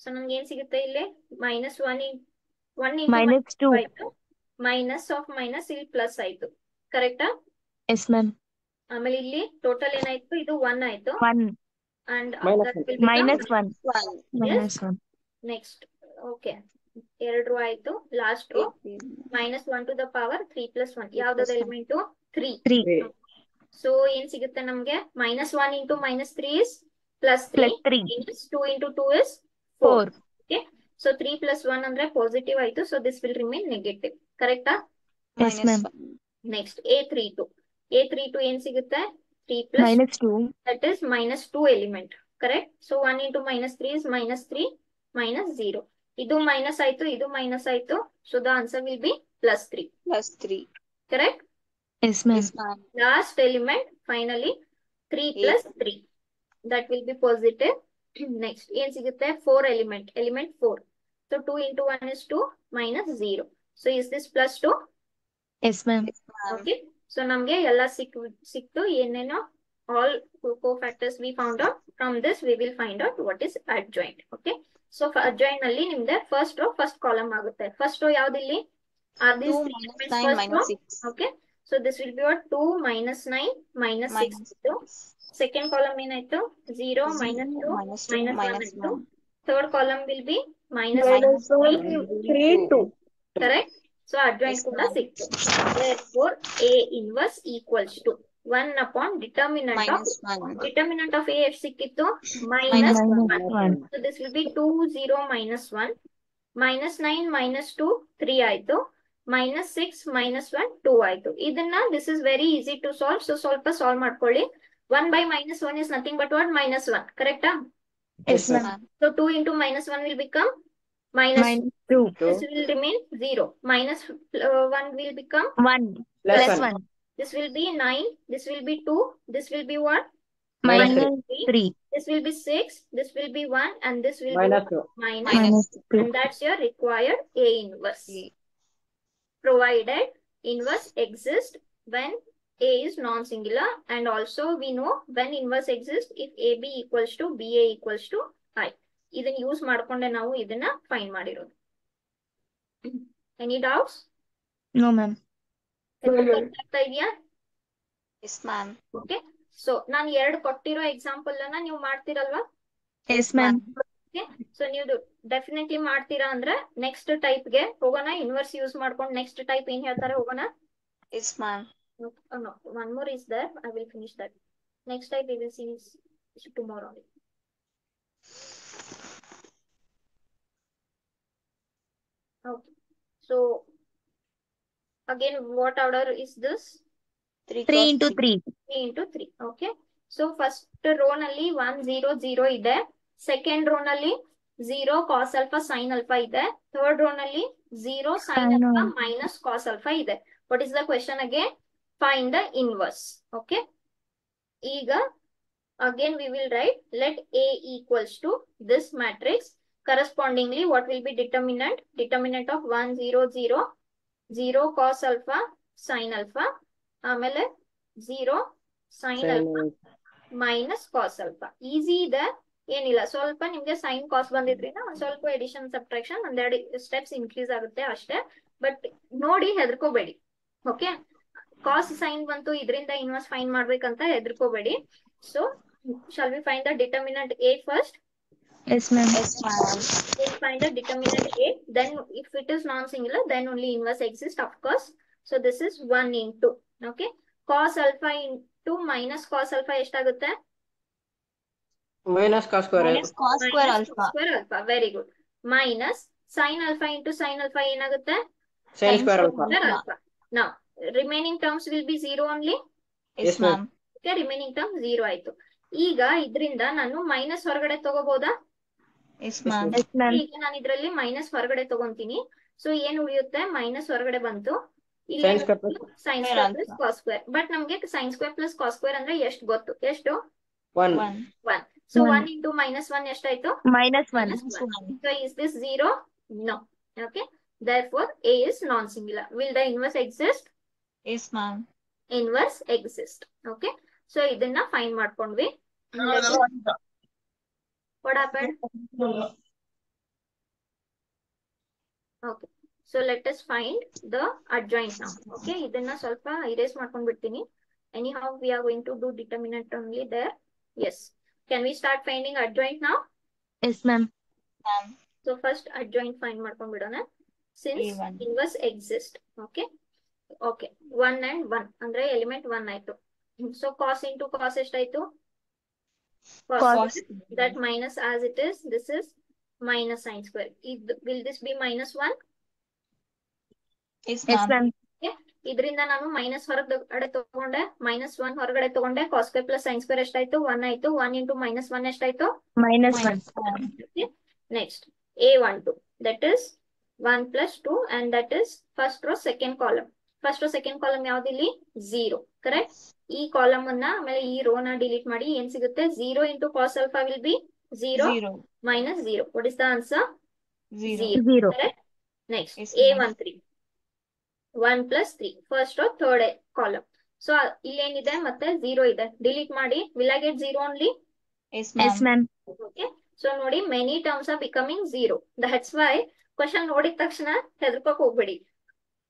So ನಮ್ಗೆ ಏನ್ ಸಿಗುತ್ತೆ ಇಲ್ಲಿ? -1 × -2 ಆಯ್ತು. ಮೈನಸ್ ಆಫ್ ಮೈನಸ್ ಇಲ್ಲಿ ಪ್ಲಸ್ ಆಯ್ತು. ಕರೆಕ್ಟಾ? Yes ma'am. ಆಮೇಲೆ ಇಲ್ಲಿ ಟೋಟಲ್ ಏನಾಯ್ತು? ಇದು 1 ಆಯ್ತು. 1 ಅಂಡ್ -1 -1. ನೆಕ್ಸ್ಟ್ ಓಕೆ, 2 ರೋ ಆಯ್ತು. Last row -1 to the power 3 + 1. ಯಾವ್ದದು ಎಲಿಮೆಂಟ್? 3. ಸೊ ಏನ್ ಸಿಗುತ್ತೆ ನಮ್ಗೆ? -1 × -3 is +3. -2 × 2 is 4. ಓಕೆ, ಸೊ 3 + 1 ಅಂದ್ರೆ ಪಾಸಿಟಿವ್ ಆಯ್ತು. So this will remain negative. ಕರೆಕ್ಟಾ? Yes ma'am. ನೆಕ್ಸ್ಟ್ A32 ಏನ್ ಸಿಗುತ್ತೆ? 3 + -2 that is -2 element. Correct? So 1 × -3 is -3 -0. ಇದು ಮೈನಸ್ ಆಯ್ತು, ಇದು ಮೈನಸ್ ಆಯ್ತು. So the answer will be +3. +3. Correct? Yes ma'am. Last element finally 3 + 3. That will be positive. Next ಏನ್ ಸಿಗುತ್ತೆ? 4 element 4. So 2 × 1 is 2 -0. So is this +2? Yes ma'am. Okay. So ನಮ್ಗೆ ಎಲ್ಲ ಸಿಕ್ತು ಏನೇನೋ. All cofactors we found out. From this we will find out what is adjoint. Okay. So adjoint ಅಲ್ಲಿ ನಿಮ್ದೆ first row first column ಆಗುತ್ತೆ. First row ಯಾವ್ದಿಲ್ಲಿ? Are these 3 elements first row? Okay. So this will be what? 2 - 9 - 6. Second column ಏನಾಯ್ತು? 0 - 2 -1 ಆಯ್ತು. Third column will be -3 2. Correct? So adjoint ಕೂಡ ಸಿಕ್ತು. Therefore A inverse equals to 1 upon determinant of A ಎಷ್ಟು ಸಿಕ್ಕಿತ್ತು? -1. So this will be 2 0 -1. -9 - 2 3 ಆಯ್ತು. -6 -1 2 ಆಯ್ತು. ಇದನ್ನ this is very easy to solve. So ಸ್ವಲ್ಪ ಸಾಲ್ವ್ ಮಾಡ್ಕೊಳ್ಳಿ. 1 by -1 is nothing but what? -1. Correct? Yes, ma'am. So 2 × -1 will become -2. This will remain 0. -1 will become 1 + 1. This will be 9. This will be 2. This will be what? -3. This will be 6. This will be 1. And this will be -2. And that's your required A inverse. Provided inverse exists when A is non-singular, and also we know when inverse exists if AB equals to BA equals to I. ಇದನ್ನ use ಮಾಡ್ಕೊಂಡೆ ನಾವು ಇದನ್ನ find ಮಾಡಿರೋದು. Any doubts? No, ma'am. ಆಗ್ತಾ ಇದೆಯಾ? Yes, ma'am. Okay. So ನಾನು 2 ಕೊಟ್ಟಿರೋ example ಅನ್ನ ನೀವು ಮಾಡ್ತೀರಲ್ವಾ? Yes, ma'am. Okay. So ನೀವು ಡೆಫಿನೆಟ್ಲಿ ಮಾಡ್ತೀರಾ ಅಂದ್ರೆ ನೆಕ್ಸ್ಟ್ ಟೈಪ್ ಗೆ ಹೋಗೋಣ. ಇನ್ವರ್ಸ್ ಯೂಸ್ ಮಾಡ್ಕೊಂಡು ನೆಕ್ಸ್ಟ್ ಟೈಪ್ ಏನ್ ಹೇಳ್ತಾರೆ ಹೋಗೋಣ. Yes, ma'am. No, no, one more is there. I will finish that. Next time we will see tomorrow. Okay. So again, what order is this? 3 3 cross into 3. 3. 3 into 3. Okay. So first row nalli 1 0 0 ಇದೆ. Second row nalli 0 cos alpha sin alpha ಇದೆ. Third row nalli 0 sin Sin alpha alpha. minus cos alpha ಇದೆ. What is the question again? Find the inverse. Okay. ಈಗ again we will write let A equals to this matrix. Correspondingly, what will be determinant? Determinant of 1 0 0 0 cos alpha sin alpha ಆಮೇಲೆ 0 sin alpha minus cos alpha. Easy ಇದೆ, ಏನಿಲ್ಲ. ಸ್ವಲ್ಪ ನಿಮ್ಗೆ sine cos ಬಂದಿದ್ರಿಂದ ಒಂದ್ ಸ್ವಲ್ಪ addition subtraction ಒಂದೆರಡು steps increase ಆಗುತ್ತೆ ಅಷ್ಟೇ. ಬಟ್ ನೋಡಿ ಹೆದರ್ಕೋಬೇಡಿ. ಓಕೆ, ಕಾಸ್ ಸೈನ್ ಬಂತು ಇದರಿಂದ ಇನ್ವರ್ಸ್ ಫೈಂಡ್ ಮಾಡ್ಬೇಕಂತ ಹೆದರ್ಕೋಬೇಡಿ. So shall we find the determinant A first? Yes, ma'am. Yes, ma'am. We'll find the determinant A. Then if it is non-singular, then only inverse exists, of course. So this is 1 into. Okay. Cos alpha into minus cos alpha ಎಷ್ಟಾಗುತ್ತೆ? Minus cos square. Minus cos square Minus alpha. cos square alpha. Very good. Minus sin alpha into sin alpha ಏನಾಗುತ್ತೆ? Sin square alpha. Square alpha. Now, remaining terms will be 0 only. Yes, ma'am. Okay, remaining term 0 ಆಯ್ತು. ಈಗ ಇದರಿಂದ ನಾನು minus ಹೊರಗಡೆ ತಗೋಬಹುದಾ? Yes, ma'am. Yes, ma'am. ಈಗ ನಾನು ಇದರಲ್ಲಿ ಮೈನಸ್ ಹೊರಗಡೆ ತಗೊಂತೀನಿ. ಸೊ ಏನ್ ಉಳಿಯುತ್ತೆ? ಮೈನಸ್ ಹೊರಗಡೆ ಬಂತು. Sin square plus sine square plus cos square. But ನಮ್ಗೆ sine square plus cos square ಅಂದ್ರೆ ಎಷ್ಟು ಗೊತ್ತು? ಎಷ್ಟು? 1. 1. So One. 1 into minus 1 ಎಷ್ಟಾಯ್ತು? Minus 1. Minus 1. So is this 0? No. Okay. Therefore A is non-singular. Will the inverse exist? Yes, ma'am. Inverse exist. Okay. So ಇದನ್ನ find ಮಾಡ್ಕೊಂಡ್ವಿ. What happened? Okay. So let us find the adjoint now. Okay. ಇದನ್ನ ಸ್ವಲ್ಪ erase ಮಾಡ್ಕೊಂಡ್ ಬಿಡ್ತೀನಿ. Anyhow, we are going to do determinant only there. Yes. Can we start finding adjoint now? Yes, ma'am. Ma'am. So first adjoint find ಮಾಡ್ಕೊಂಡ್ ಬಿಡೋಣ. Since A1. inverse exist. Okay. Okay. 1 and 1 ಅಂದ್ರೆ element 1 ಆಯ್ತು. So cos into cos ಎಷ್ಟಾಯ್ತು? Cos. That minus as it is. This is minus sin square. Will this be minus 1? Yes, Yes, ma'am. ma'am. ಇದರಿಂದ ನಾನು minus ಹೊರಗಡೆ ತಗೊಂಡೆ, minus 1 ಹೊರಗಡೆ ತಗೊಂಡೆ. Cos square plus sine square ಎಷ್ಟಾಯ್ತು? 1 ಆಯ್ತು. 1 into minus 1 ಎಷ್ಟಾಯ್ತು? Minus 1. Minus 1. Next, A12. That is 1 plus 2 and that is first row second column. First row second column ಯಾವ್ದಿಲ್ಲಿ? 0. Correct? ಈ ಕಾಲಮ್ ಅನ್ನ ಆಮೇಲೆ ಈ ರೋ ನ ಡಿಲೀಟ್ ಮಾಡಿ ಏನ್ ಸಿಗುತ್ತೆ? 0 into cos alpha will be 0 0. minus 0. What is the answer? 0. 0. Correct? Next, Yes, ma'am. A13. 1 plus 3. First row third column. So ಇಲ್ಲೇನಿದೆ? ಮತ್ತೆ 0 ಇದೆ. ಡಿಲೀಟ್ ಮಾಡಿ. Will I get 0 only? Yes, Yes, ma'am. ma'am. Okay. So ನೋಡಿ, many terms are becoming 0. That's why question ನೋಡಿದ ತಕ್ಷಣ ಹೆದರ್ಕೋಕ್ ಹೋಗ್ಬೇಡಿ.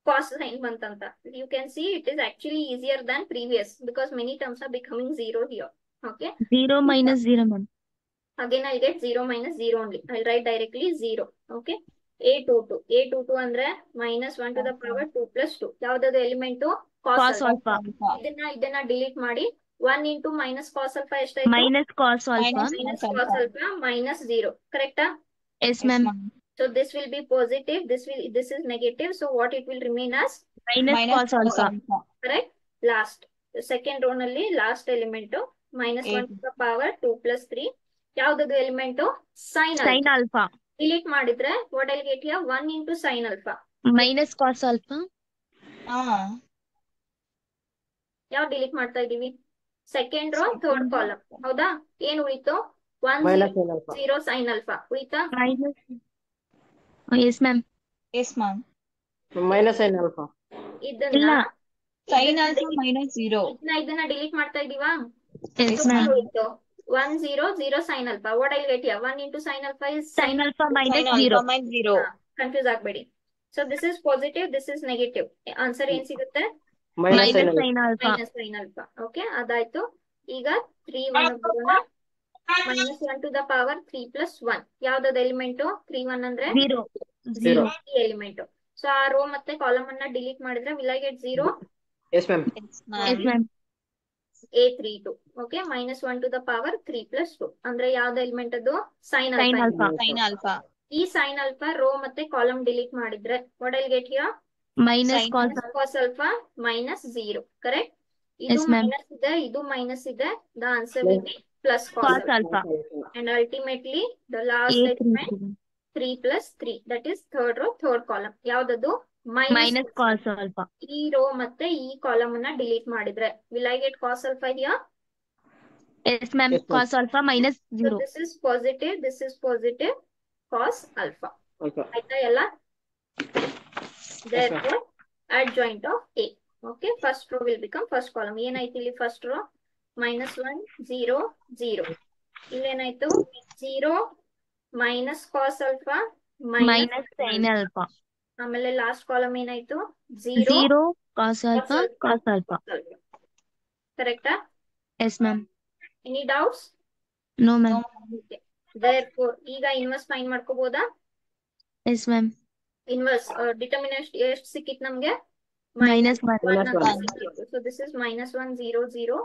Cos sign ಬಂತಂತ. You can see it is actually easier than previous because many terms are becoming 0 here. Okay. 0 minus 0, ma'am. Again I'll get 0 minus 0 only. I'll write directly 0. Okay. A22. A22 ಅಂದ್ರೆ minus 1 to the power 2 plus 2. ಯಾವ್ದದು element? Cos Cos alpha. alpha. ಇದನ್ನ delete ಮಾಡಿ. 1 into minus cos alpha ಎಷ್ಟಾಯ್ತು? Minus cos alpha. Minus cos alpha minus 0. Correcta? Yes, Yes, ma'am. ma'am. So this will be positive. This is negative. So what it will remain as? Minus Minus cos cos alpha. alpha. Correct. Last. Second row ನಲ್ಲಿ last element minus 1 to the power 2 plus 3. ಯಾವ್ದದು element? Sin Sin alpha. alpha. Delete ಮಾಡಿದ್ರೆ what I'll get here? 1 into sin alpha. Minus cos alpha. Ah. ಯಾವ delete ಮಾಡ್ತಾ ಇದೀವಿ? Second row third column. ಹೌದಾ? ಏನ್ ಉಳಿತು? 1 Minus sin alpha. 0 sin alpha. ಉಳಿತಾ? Minus. Oh, yes, ma'am. Yes, ma'am. Minus sin alpha. ಇದನ್ನ ಇಲ್ಲ. Sin alpha minus 0. ಇದನ್ನ delete ಮಾಡ್ತಾ ಇದೀವಾ? Yes, So, ma'am. ಉಳಿತು 1 0 0 sin alpha. What I'll get here? 1 into sin alpha is Sin alpha minus Sin alpha 0. minus 0. Confuse ಆಗ್ಬೇಡಿ. So this is positive, this is negative. Answer ಏನ್ ಸಿಗುತ್ತೆ? Minus sin Minus alpha. sin alpha. Minus sin alpha. Okay, ಅದಾಯ್ತು. ಈಗ 3 1 ಬರೋಣ. Minus 1 to the power 3 plus 1. ಯಾವ್ದದ element? 3 1 ಅಂದ್ರೆ 0. 0 0. ಈ element. So ಆ rho ಮತ್ತೆ column ಅನ್ನ ಡಿಲೀಟ್ ಮಾಡಿದ್ರೆ will I get 0? Yes, ma'am. Yes, Yes, ma'am. ma'am. A32. Okay, -1 to the power 3 plus 2. ಅಂದ್ರೆ ಯಾವ್ದು ಎಲಿಮೆಂಟ್ ಅದು ಸೈನ್ Sin ಅಲ್ಫಾ. alpha. Sin alpha. ಈ ಸೈನ್ ಅಲ್ಫಾ ರೋ ಮತ್ತೆ ಕಾಲಮ್ ಡಿಲೀಟ್ ಮಾಡಿದ್ರೆ what I'll get here? Minus Sin cos. Minus cos alpha minus 0. Correct? ಇದು Yes, ma'am. minus ಇದೆ, ಇದು minus ಇದೆ. The answer will be plus cos Cos alpha. alpha. And ultimately the last element A32. 3 plus 3. That is third row, third column. ಯಾವ್ದದು? Minus cos alpha. ಈ rho ಮತ್ತೆ ಈ column ಅನ್ನ delete ಮಾಡಿದ್ರೆ will I get cos alpha here? Yes, ma'am. Yes, ma'am. Cos alpha minus So 0. this is positive cos alpha. Alpha. ಆಯ್ತಾ ಎಲ್ಲ? Yes, ma'am. Therefore adjoint of A. Okay, first row will become first column. ಏನಾಯ್ತು ಇಲ್ಲಿ first row? -1 0 0. ಇಲ್ಲೇನಾಯ್ತು? 0 minus cos alpha Minus sin alpha. ಆಮೇಲೆ last column ಏನಾಯ್ತು? 0 0 cos alpha. Cos alpha. ಕರೆಕ್ಟಾ? Yes, ma'am. Any doubts? No, ma'am. Therefore ಈಗ inverse find ಮಾಡ್ಕೋಬಹುದಾ? Yes, ma'am. Inverse determinant ಎಷ್ಟು ಸಿಕ್ಕಿತ್ತು ನಮ್ಗೆ? Minus 1. Minus ಅಂತ 1. ಸಿಕ್ಕಿತ್ತು. So this is -1 0 0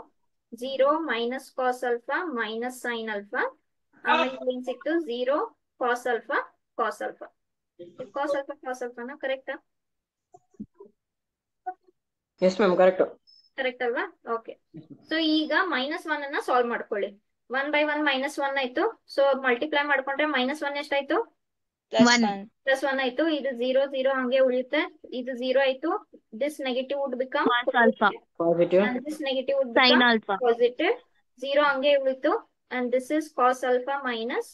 0 minus cos alpha minus sin alpha. ಆಮೇಲೆ ಏನ್ ಸಿಕ್ತು? 0 cos alpha cos alpha. cos alpha ನಾ ಕರೆಕ್ಟಾ? Yes, ma'am. Correct. ಕರೆಕ್ಟ್ ಅಲ್ವಾ? ಓಕೆ. ಸೊ ಈಗ -1 ಅನ್ನ ಸಾಲ್ವ್ ಮಾಡ್ಕೊಳ್ಳಿ. 1 by 1 -1 ಆಯ್ತು. ಸೊ ಮಲ್ಟಿಪ್ಲೈ ಮಾಡ್ಕೊಂಡ್ರೆ -1 ಎಷ್ಟಾಯ್ತು? Plus 1. 1. +1 ಆಯ್ತು. ಇದು 0 0 ಹಂಗೆ ಉಳಿಯುತ್ತೆ. ಇದು 0 ಆಯ್ತು. This negative would become Cos alpha. Positive. and this negative would Sin become alpha. positive. 0 ಹಂಗೆ ಉಳಿತು. And this is cos alpha minus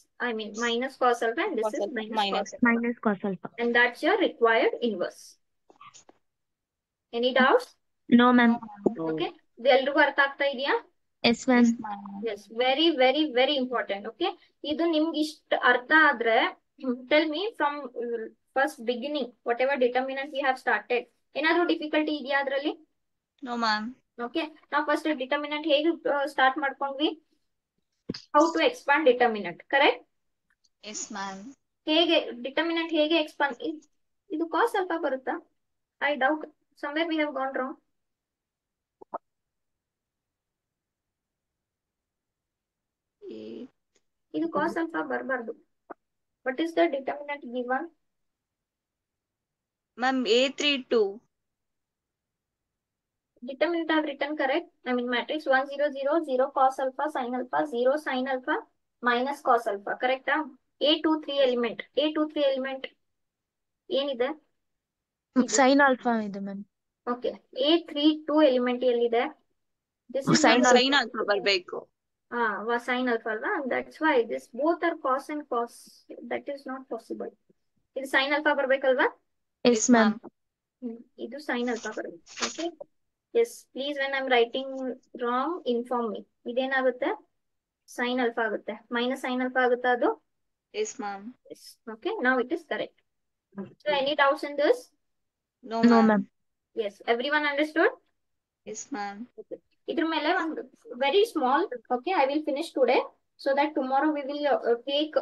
cos alpha, and this Cos is alpha minus minus. cos alpha. Minus cos alpha. And that's your required inverse. Any doubts? No, ma'am. Okay. ಎಲ್ರಿಗೂ ಅರ್ಥ ಆಗ್ತಾ ಇದೆಯಾ? Yes, ma'am. Yes, ma'am. Yes, very very very important. Okay, ಇದು ನಿಮ್ಗೆ ಇಷ್ಟ ಅರ್ಥ ಆದ್ರೆ tell me from first beginning whatever determinant we have started, ಏನಾದ್ರೂ ಡಿಫಿಕಲ್ಟಿ ಇದೆಯಾ ಅದ್ರಲ್ಲಿ? No, ma'am. ಓಕೆ, ನಾವು ಫಸ್ಟ್ ಡಿಟರ್ಮಿನೆಂಟ್ ಹೇಗೆ ಸ್ಟಾರ್ಟ್ ಮಾಡ್ಕೊಂಡ್ವಿ? How to expand determinant, correct? Yes, ma'am. ಹೇಗೆ ಡಿಟರ್ಮಿನೆಂಟ್ ಹೇಗೆ ಎಕ್ಸ್ಪಾಂಡ್? ಇದು ಕಾಸ್ ಸ್ವಲ್ಪ ಬರುತ್ತಾ? I doubt somewhere we have gone wrong. ಇದು ಕಾಸ್ ಸ್ವಲ್ಪ ಬರಬಾರ್ದು. What is the determinant given? Ma'am, A32. Determinant I have written correct. I mean matrix 1 0 0 0 cos alpha sin alpha 0 sin alpha minus cos alpha. Correct? A23 element. A23 element ಏನಿದೆ? Sin alpha ಇದೆ ma'am. Okay. A32 element ಎಲ್ಲಿದೆ? This is Sin not- Sin alpha ಬರ್ಬೇಕು. sin alpha ಅಲ್ವಾ? That's why this both are cos and cos. That is not possible. ಇದು sin alpha ಬರ್ಬೇಕಲ್ವಾ? Yes, ma'am. ಇದು sin alpha ಬರುತ್ತೆ. Okay. Yes, please when I'm writing wrong inform me. ಇದೇನಾಗುತ್ತೆ? sin alpha ಆಗುತ್ತೆ. minus sin alpha ಆಗುತ್ತಾ ಅದು? Yes, ma'am. Yes. Okay, now it is correct. So any doubts in this? No, No, ma'am. ma'am. Yes, everyone understood? Yes, ma'am. ಇದ್ರ ಮೇಲೆ ಒಂದು very small, okay, I will finish today so that tomorrow we will take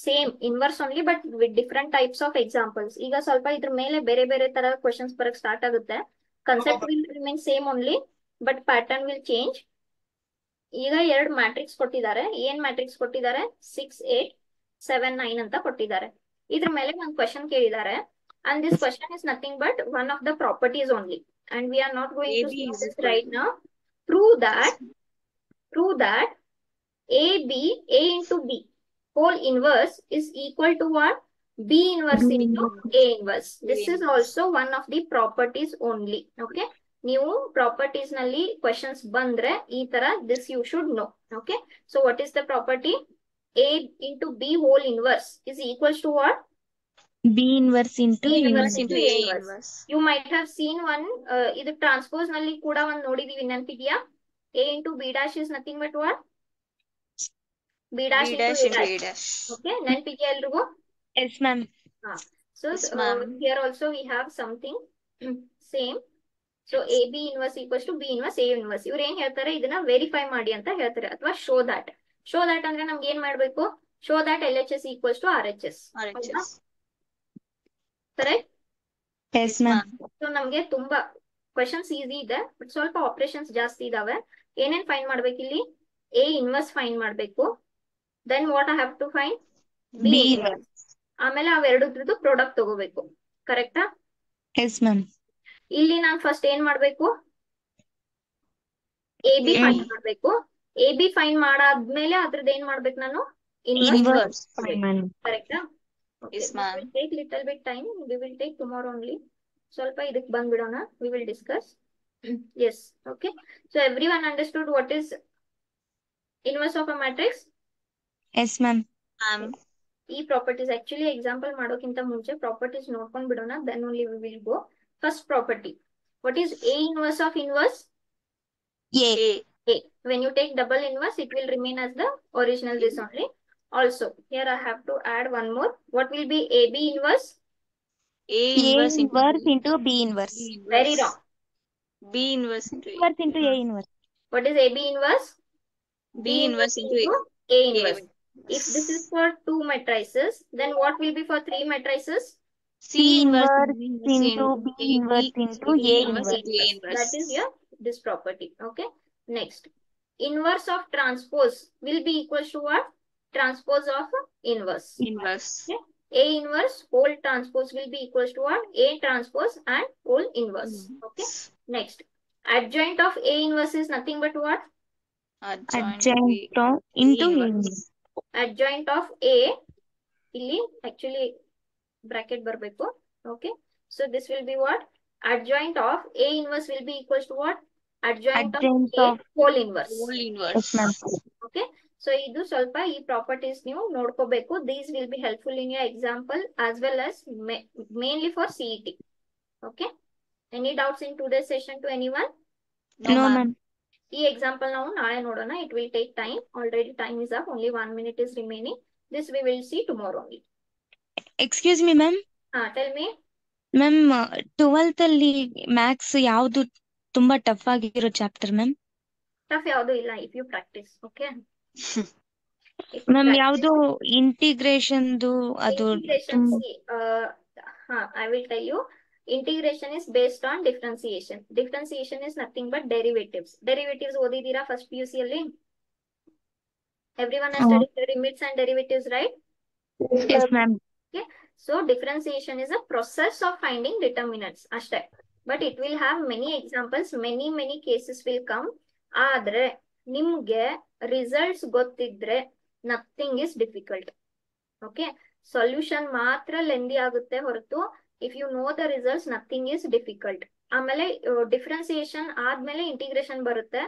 same inverse only but with different types of examples. ಈಗ ಸ್ವಲ್ಪ ಇದ್ರ ಮೇಲೆ ಬೇರೆ ಬೇರೆ ತರ ಕ್ವೆಶನ್ಸ್ ಬರಕ್ ಸ್ಟಾರ್ಟ್ ಆಗುತ್ತೆ. Concept will remain same only but pattern will change. ಈಗ 2 ಮ್ಯಾಟ್ರಿಕ್ಸ್ ಕೊಟ್ಟಿದ್ದಾರೆ. ಏನ್ ಮ್ಯಾಟ್ರಿಕ್ಸ್ ಕೊಟ್ಟಿದ್ದಾರೆ? 6 8 7 9 ಅಂತ ಕೊಟ್ಟಿದ್ದಾರೆ. ಇದ್ರ ಮೇಲೆ ಒಂದು ಕ್ವೆಶನ್ ಕೇಳಿದ್ದಾರೆ. And this question is nothing but one of the properties only. And we are not going to AB see is this equal right to- now. Prove that A into B whole inverse is equal to what? B inverse B into inverse. A inverse. This is also one of the properties only. Okay. ನೀವು properties ನಲ್ಲಿ questions ಬಂದ್ರೆ ಈ ತರ this you should know. Okay. So what is the property? A into B whole inverse is equals to what? B inverse into B A inverse inverse. Into into A A inverse. inverse. You might have seen one, ಇದು transpose ನಲ್ಲಿ ಕೂಡ ಒಂದು ನೋಡಿದೀವಿ, ನೆನಪಿದ್ಯಾ? A into B dash is nothing but what? B dash B into dash A into dash. A dash. Okay, ನೆನಪಿದ್ಯಾ ಎಲ್ರಿಗೂ? Yes, ma'am. So Yes, ma'am. here also we have something same. So AB inverse equals to B inverse A inverse. ಇವ್ರು ಏನ್ ಹೇಳ್ತಾರೆ? ಇದನ್ನ verify ಮಾಡಿ ಅಂತ ಹೇಳ್ತಾರೆ ಅಥವಾ show that. Show that ಅಂದ್ರೆ ನಮ್ಗೆ ಏನ್ ಮಾಡ್ಬೇಕು? Show that LHS equals to RHS. RHS. ಕರೆಕ್ಟ್? Yes, ma'am. ಸೊ ನಮ್ಗೆ ತುಂಬಾ ಕ್ವೆಶನ್ಸ್ ಈಸಿ ಇದೆ ಬಟ್ ಸ್ವಲ್ಪ ಆಪರೇಷನ್ಸ್ ಜಾಸ್ತಿ ಇದಾವೆ. ಏನೇನ್ ಫೈಂಡ್ ಮಾಡ್ಬೇಕು ಇಲ್ಲಿ? ಎ ಇನ್ವರ್ಸ್ ಫೈಂಡ್ ಮಾಡ್ಬೇಕು. Then what I have to find? B B inverse. ಆಮೇಲೆ ಅವೆರಡರದ್ದು ಪ್ರಾಡಕ್ಟ್ ತಗೋಬೇಕು. ಕರೆಕ್ಟಾ? Yes ma'am. ಇಲ್ಲಿ ನಾನು ಫಸ್ಟ್ ಏನ್ ಮಾಡ್ಬೇಕು? A B A. ಫೈಂಡ್ ಮಾಡ್ಬೇಕು. ಎ ಬಿ ಫೈಂಡ್ ಮಾಡಾದ್ಮೇಲೆ ಅದ್ರದ್ದು ಏನ್ ಮಾಡ್ಬೇಕು ನಾನು? ಇನ್ವರ್ಸ್. Inverse Inverse. ಮ್ಯಾಮ್. ಕರೆಕ್ಟಾ? Yes, This ma'am. will take little bit time. We will take tomorrow only. ಸ್ವಲ್ಪ ಇದಕ್ಕೆ ಬಂದ್ಬಿಡೋಣ. We will discuss. Yes. Okay. So everyone understood what is inverse of a matrix? Yes ma'am. Ma'am. ಈ properties actually example ಮಾಡೋಕ್ಕಿಂತ ಮುಂಚೆ properties ನೋಡ್ಕೊಂಡ್ ಬಿಡೋಣ. Then only we will go. First property. What is A inverse of inverse? A. A. A. When you take double inverse, it will remain as the original this only. Also, here I have to add one more. What will be AB inverse? A A inverse into inverse B. Into B inverse. B Very inverse. wrong. B inverse into A. Inverse into A inverse. What is AB inverse? B inverse into A. A A. inverse. If this is for 2 matrices, then what will be for 3 matrices? C inverse into B inverse into A inverse inverse. into A inverse. That is your this property. Okay. Next, inverse of transpose will be equal to what? Transpose of inverse. Inverse. Okay. A inverse whole transpose will be equal to what? A transpose and whole inverse. Okay. Next, adjoint of A inverse is nothing but what? Adjoint Adjoint A. into A A inverse. inverse. Adjoint of A ಇಲ್ಲಿ actually bracket ಬರ್ಬೇಕು. Okay. So this will be what? Adjoint of A inverse will be equal to what? Adjoint Adjoint of A of whole inverse. Whole yes inverse. Ma'am. Okay. So ಇದು ಸ್ವಲ್ಪ ಈ properties ನೀವು ನೋಡ್ಕೋಬೇಕು. These will be helpful in your example as well as mainly for CET. Okay. Any doubts in today's session to anyone? No, no ma'am. Ma'am. ಈ example ನಾವು ನಾಳೆ ನೋಡೋಣ. It will take time. Already time is up. Only 1 minute is remaining. This we will see tomorrow only. Excuse me ma'am. Tell me. Ma'am 12th ಅಲ್ಲಿ maths ಯಾವ್ದು ತುಂಬಾ tough ಆಗಿರೋ chapter ma'am? Tough ಯಾವುದು ಇಲ್ಲ. If you practice. Okay. If you ma'am practice. ಯಾವ್ದು ಇಂಟಿಗ್ರೇಷನ್ದು ಅದು Integration, see, I will tell you. Integration is based on differentiation. Differentiation is nothing but derivatives. Derivatives ಓದಿದ್ದೀರಾ first PUC ಅಲ್ಲಿ? Everyone has studied limits and derivatives, right? Yes ma'am. Okay. So differentiation is a process of finding determinants. ಅಷ್ಟೇ. But it will have many examples. Many cases will come. ಆದ್ರೆ ನಿಮ್ಗೆ results ಗೊತ್ತಿದ್ರೆ nothing is difficult. Okay. Solution ಮಾತ್ರ lengthy ಆಗುತ್ತೆ ಹೊರತು if you know the results nothing is difficult. ಆಮೇಲೆ differentiation ಆದ್ಮೇಲೆ integration ಬರುತ್ತೆ.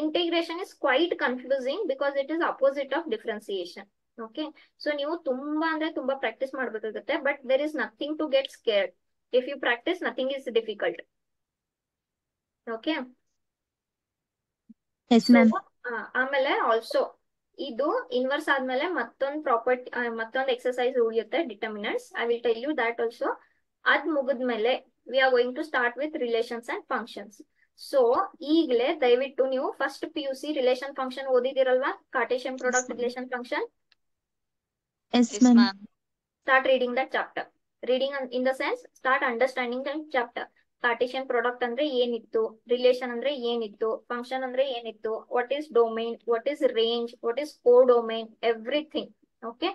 Integration is quite confusing because it is opposite of differentiation. Okay. So ನೀವು ತುಂಬಾ ಅಂದ್ರೆ ತುಂಬಾ ಪ್ರಾಕ್ಟೀಸ್ ಮಾಡ್ಬೇಕಾಗುತ್ತೆ. But there is nothing to get scared. If you practice nothing is difficult. Okay. Yes ma'am. ಆಮೇಲೆ also ಇದು inverse ಆದ್ಮೇಲೆ ಮತ್ತೊಂದು property ಮತ್ತೊಂದು ಎಕ್ಸರ್ಸೈಸ್ ಉಳಿಯುತ್ತೆ determinants. I will tell you that also. ಅದ್ ಮುಗಿದ್ಮೇಲೆ we are going to start with relations and functions. So ಈಗಲೇ ದಯವಿಟ್ಟು ನೀವು ಫಸ್ಟ್ PUC ರಿಲೇಷನ್ ಫಂಕ್ಷನ್ ಓದಿದಿರಲ್ವಾ? Cartesian product relation function. Yes Yes, ma'am. ma'am. Start reading that chapter. Reading in the sense start understanding that chapter. Cartesian product ಅಂದ್ರೆ ಏನಿತ್ತು, relation ಅಂದ್ರೆ ಏನಿತ್ತು, function ಅಂದ್ರೆ ಏನಿತ್ತು, what is domain, what is range, what is codomain, everything. Okay.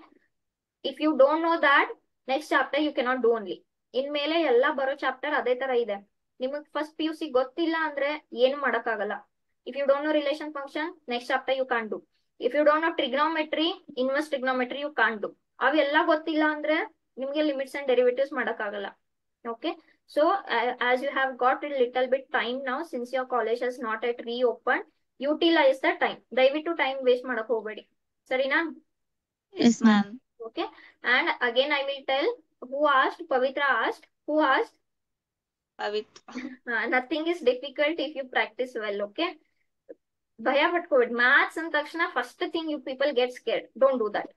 If you don't know that next chapter you cannot do only. ಇನ್ಮೇಲೆ ಎಲ್ಲ ಬರೋ chapter ಅದೇ ತರ ಇದೆ. ನಿಮಗ್ ಫಸ್ಟ್ PUC ಗೊತ್ತಿಲ್ಲ ಅಂದ್ರೆ ಏನು ಮಾಡಕ್ಕಾಗಲ್ಲ. If you don't know relation function next chapter you can't do. If you don't know trigonometry, inverse trigonometry you can't do. ಅವೆಲ್ಲ ಗೊತ್ತಿಲ್ಲ ಅಂದ್ರೆ ನಿಮ್ಗೆ ಲಿಮಿಟ್ಸ್ ಅಂಡ್ ಡೆರಿವೇಟಿವ್ಸ್ ಮಾಡಕ್ಕಾಗಲ್ಲ. Okay. So as you have got a little bit time now, since your college has not yet reopened, utilize the time. ದಯವಿಟ್ಟು time waste ಮಾಡಕ್ ಹೋಗ್ಬೇಡಿ. ಸರಿನಾ? Yes, ma'am. Okay. And again I will tell who asked. Pavitra asked. Who asked? Pavitra. Nothing is difficult if you practice well. Okay. ಭಯ ಪಟ್ಕೋಬೇಡಿ. Maths ಅಂದ ತಕ್ಷಣ first thing you people get scared. Don't do that.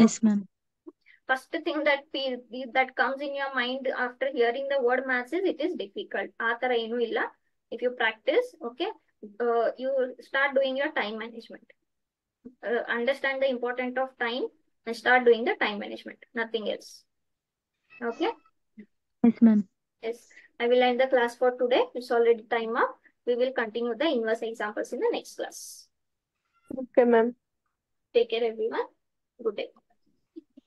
Yes ma'am. First thing that comes in your mind after hearing the word maths is it is difficult. ಆ ತರ ಏನೂ ಇಲ್ಲ. If you practice, okay, you start doing your time management. Understand the importance of time and start doing the time management. Nothing else. Okay. Yes ma'am. Yes, I will end the class for today. It's already time up. We will continue the inverse examples in the next class. Okay, ma'am. Take care, everyone. Good day.